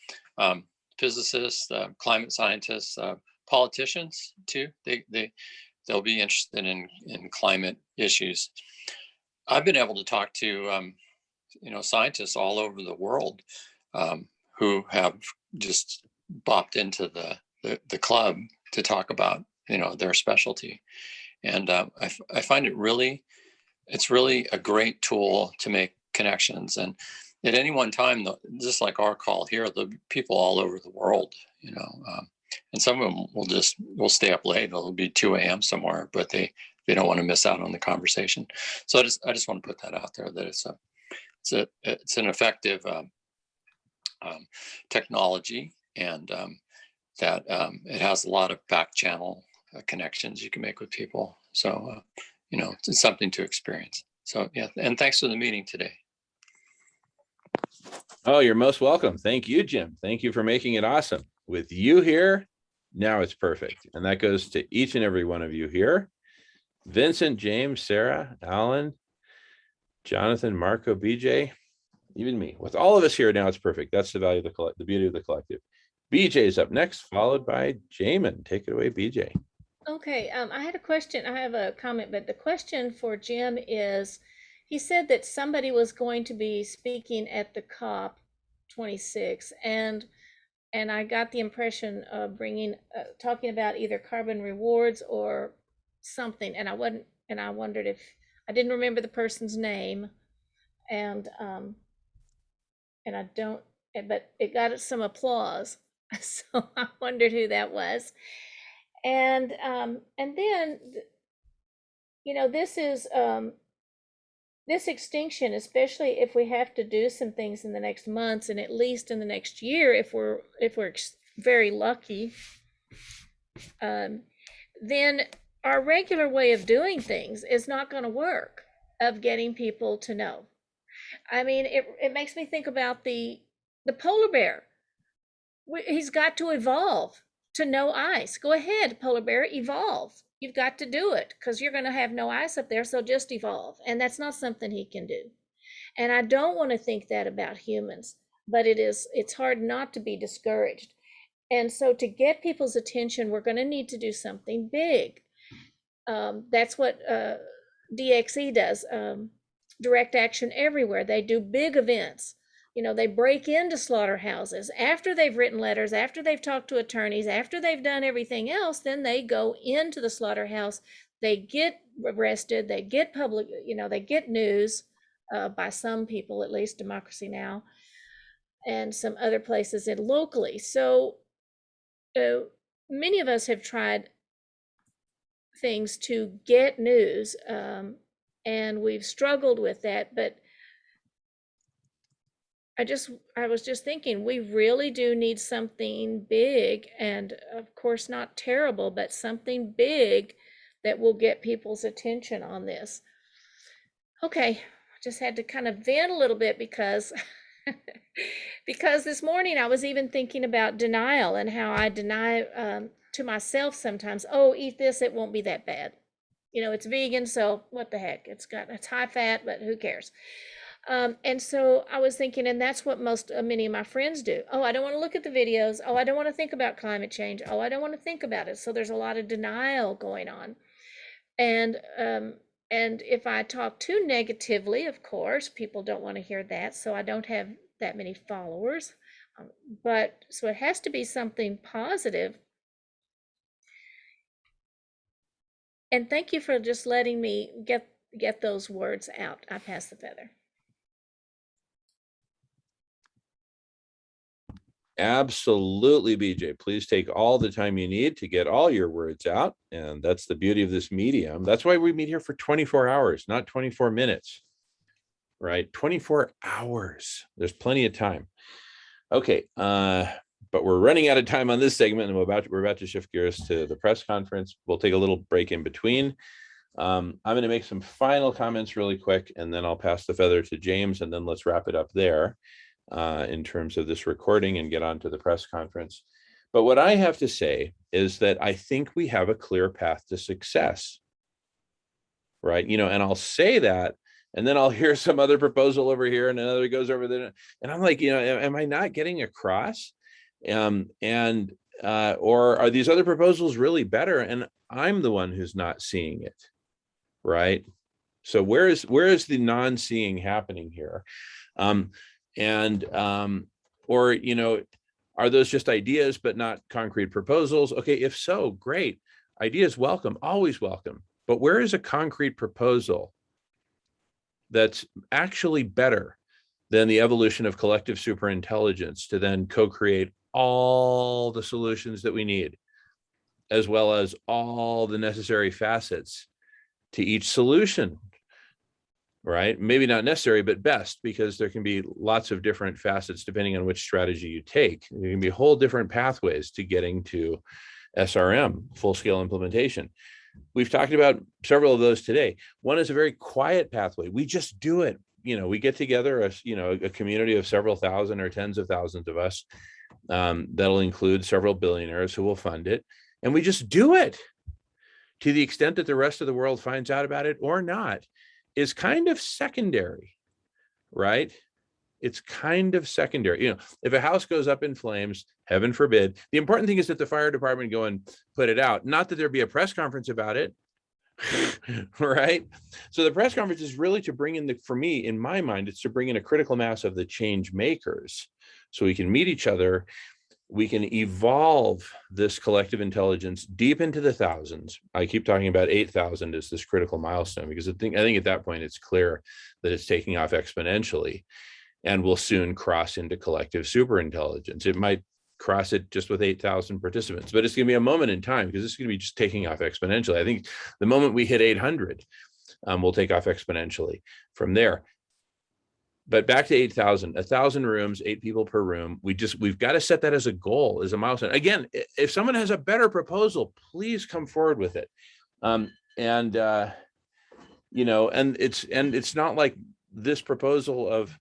[SPEAKER 2] physicists, climate scientists, politicians too. They'll be interested in climate issues. I've been able to talk to scientists all over the world who have just bopped into the club to talk about their specialty, and I find it's really a great tool to make connections. And at any one time, just like our call here, the people all over the world, and some of them will stay up late. It'll be 2 a.m. somewhere, but they don't want to miss out on the conversation. So I just want to put that out there, that it's an effective technology, and that it has a lot of back channel connections you can make with people. So it's something to experience. So yeah, and thanks for the meeting today.
[SPEAKER 1] Oh, you're most welcome. Thank you, Jim. Thank you for making it awesome. With you here, now it's perfect. And that goes to each and every one of you here. Vincent, James, Sarah, Alan, Jonathan, Marco, BJ, even me. With all of us here now, it's perfect. That's the value of the beauty of the collective. BJ is up next, followed by Jamin. Take it away, BJ.
[SPEAKER 3] Okay, I had a question. I have a comment, but the question for Jim is, he said that somebody was going to be speaking at the COP 26, and I got the impression of talking about either carbon rewards or something, and I wondered if I didn't remember the person's name, and I don't, but it got some applause, so I wondered who that was. And then, this is this extinction, especially if we have to do some things in the next months and at least in the next year, if we're very lucky, then our regular way of doing things is not going to work, of getting people to know. I mean, it makes me think about the polar bear. He's got to evolve to no ice. Go ahead, polar bear, evolve. You've got to do it, because you're going to have no ice up there, so just evolve. And that's not something he can do. And I don't want to think that about humans, but it's hard not to be discouraged. And so to get people's attention, we're going to need to do something big. That's what DXE does, Direct Action Everywhere. They do big events. They break into slaughterhouses after they've written letters, after they've talked to attorneys, after they've done everything else. Then they go into the slaughterhouse, they get arrested, they get public, they get news by some people, at least Democracy Now! And some other places locally. So many of us have tried things to get news, and we've struggled with that, but I was just thinking, we really do need something big, and of course not terrible, but something big that will get people's attention on this. Okay, just had to kind of vent a little bit, because because this morning I was even thinking about denial, and how I deny to myself sometimes, oh, eat this, it won't be that bad. It's vegan, so what the heck? It's high fat, but who cares? And so I was thinking, and that's what many of my friends do. Oh, I don't want to look at the videos. Oh, I don't want to think about climate change. Oh, I don't want to think about it. So there's a lot of denial going on. And if I talk too negatively, of course, people don't want to hear that. So I don't have that many followers. But so it has to be something positive. And thank you for just letting me get those words out. I pass the feather.
[SPEAKER 1] Absolutely, BJ. Please take all the time you need to get all your words out. And that's the beauty of this medium. That's why we meet here for 24 hours, not 24 minutes, right? 24 hours. There's plenty of time. Okay. But we're running out of time on this segment, and we're about to shift gears to the press conference. We'll take a little break in between. I'm going to make some final comments really quick, and then I'll pass the feather to James, and then let's wrap it up there in terms of this recording and get on to the press conference. But what I have to say is that I think we have a clear path to success, right? And I'll say that, and then I'll hear some other proposal over here, and another goes over there, and I'm like, am I not getting across? Or are these other proposals really better, and I'm the one who's not seeing it, right? So where is the non-seeing happening here? Or are those just ideas but not concrete proposals? Okay, if so, great. Ideas welcome, always welcome. But where is a concrete proposal that's actually better than the evolution of collective superintelligence to then co-create all the solutions that we need, as well as all the necessary facets to each solution, right? Maybe not necessary, but best, because there can be lots of different facets depending on which strategy you take. There can be whole different pathways to getting to SRM, full-scale implementation. We've talked about several of those today. One is a very quiet pathway. We just do it. We get together, a community of several thousand or tens of thousands of us. That'll include several billionaires who will fund it. And we just do it. To the extent that the rest of the world finds out about it or not is kind of secondary, right? It's kind of secondary. If a house goes up in flames, heaven forbid, the important thing is that the fire department go and put it out, not that there be a press conference about it. Right? So the press conference is really to bring in for me, in my mind, it's to bring in a critical mass of the change makers so we can meet each other. We can evolve this collective intelligence deep into the thousands. I keep talking about 8,000 as this critical milestone, because I think at that point it's clear that it's taking off exponentially and will soon cross into collective superintelligence. It might cross it just with 8,000 participants, but it's going to be a moment in time, because it's going to be just taking off exponentially. I think the moment we hit 800, we'll take off exponentially from there. But back to 8,000, 1,000 rooms, 8 people per room. We've got to set that as a goal, as a milestone. Again, if someone has a better proposal, please come forward with it. And it's not like this proposal of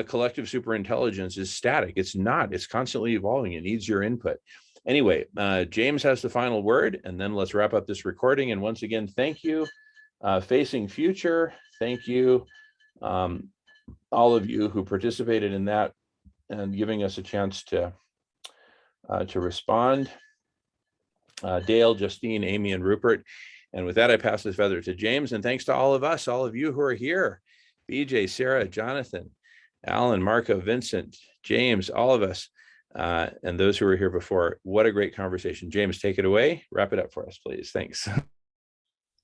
[SPEAKER 1] collective superintelligence is static. It's not. It's constantly evolving. It needs your input. Anyway, James has the final word, and then let's wrap up this recording. And once again, thank you, Facing Future. Thank you, all of you who participated in that and giving us a chance to respond. Dale, Justine, Amy, and Rupert. And with that, I pass the feather to James. And thanks to all of us, all of you who are here, BJ, Sarah, Jonathan, Alan, Marco, Vincent, James, all of us, and those who were here before. What a great conversation. James, take it away. Wrap it up for us, please. Thanks.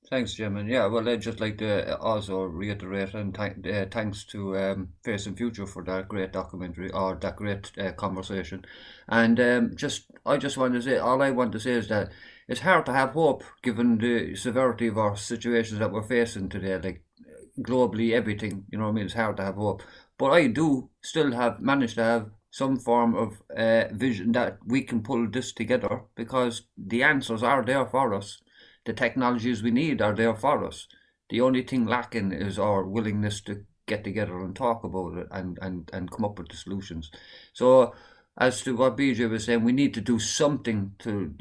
[SPEAKER 4] Thanks, Jim. And yeah, well, I'd just like to also reiterate and thanks to Facing Future for that great documentary, or that great conversation. And I just want to say, all I want to say is that it's hard to have hope given the severity of our situations that we're facing today, like globally, everything, it's hard to have hope. But I do still managed to have some form of vision that we can pull this together, because the answers are there for us. The technologies we need are there for us. The only thing lacking is our willingness to get together and talk about it and come up with the solutions. So as to what BJ was saying, we need to do something to,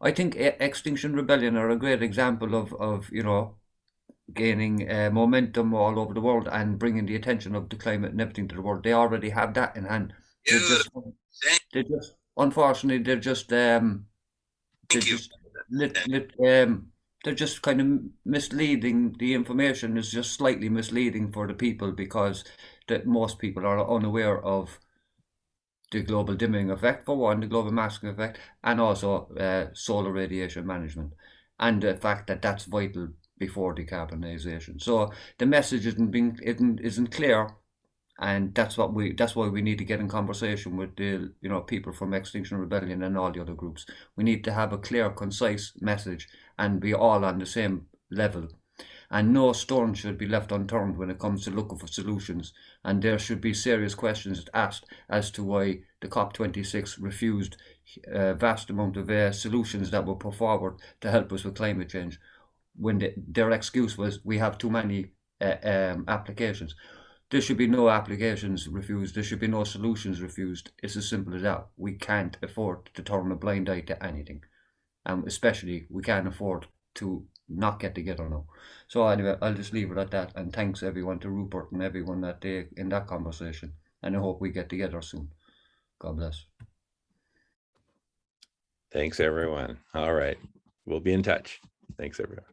[SPEAKER 4] I think Extinction Rebellion are a great example of gaining momentum all over the world and bringing the attention of the climate and everything to the world. They already have that in hand. Unfortunately, they're just kind of misleading. The information is just slightly misleading for the people, because that most people are unaware of the global dimming effect, for one, the global masking effect, and also solar radiation management, and the fact that that's vital before decarbonization. So the message isn't clear, And that's why we need to get in conversation with the people from Extinction Rebellion and all the other groups. We need to have a clear, concise message and be all on the same level. And no stone should be left unturned when it comes to looking for solutions. And there should be serious questions asked as to why the COP26 refused a vast amount of solutions that were put forward to help us with climate change, when their excuse was we have too many applications. There should be no applications refused. There should be no solutions refused. It's as simple as that. We can't afford to turn a blind eye to anything. Especially, we can't afford to not get together now. So anyway, I'll just leave it at that. And thanks everyone to Rupert and everyone that day in that conversation. And I hope we get together soon. God bless.
[SPEAKER 1] Thanks, everyone. All right. We'll be in touch. Thanks, everyone.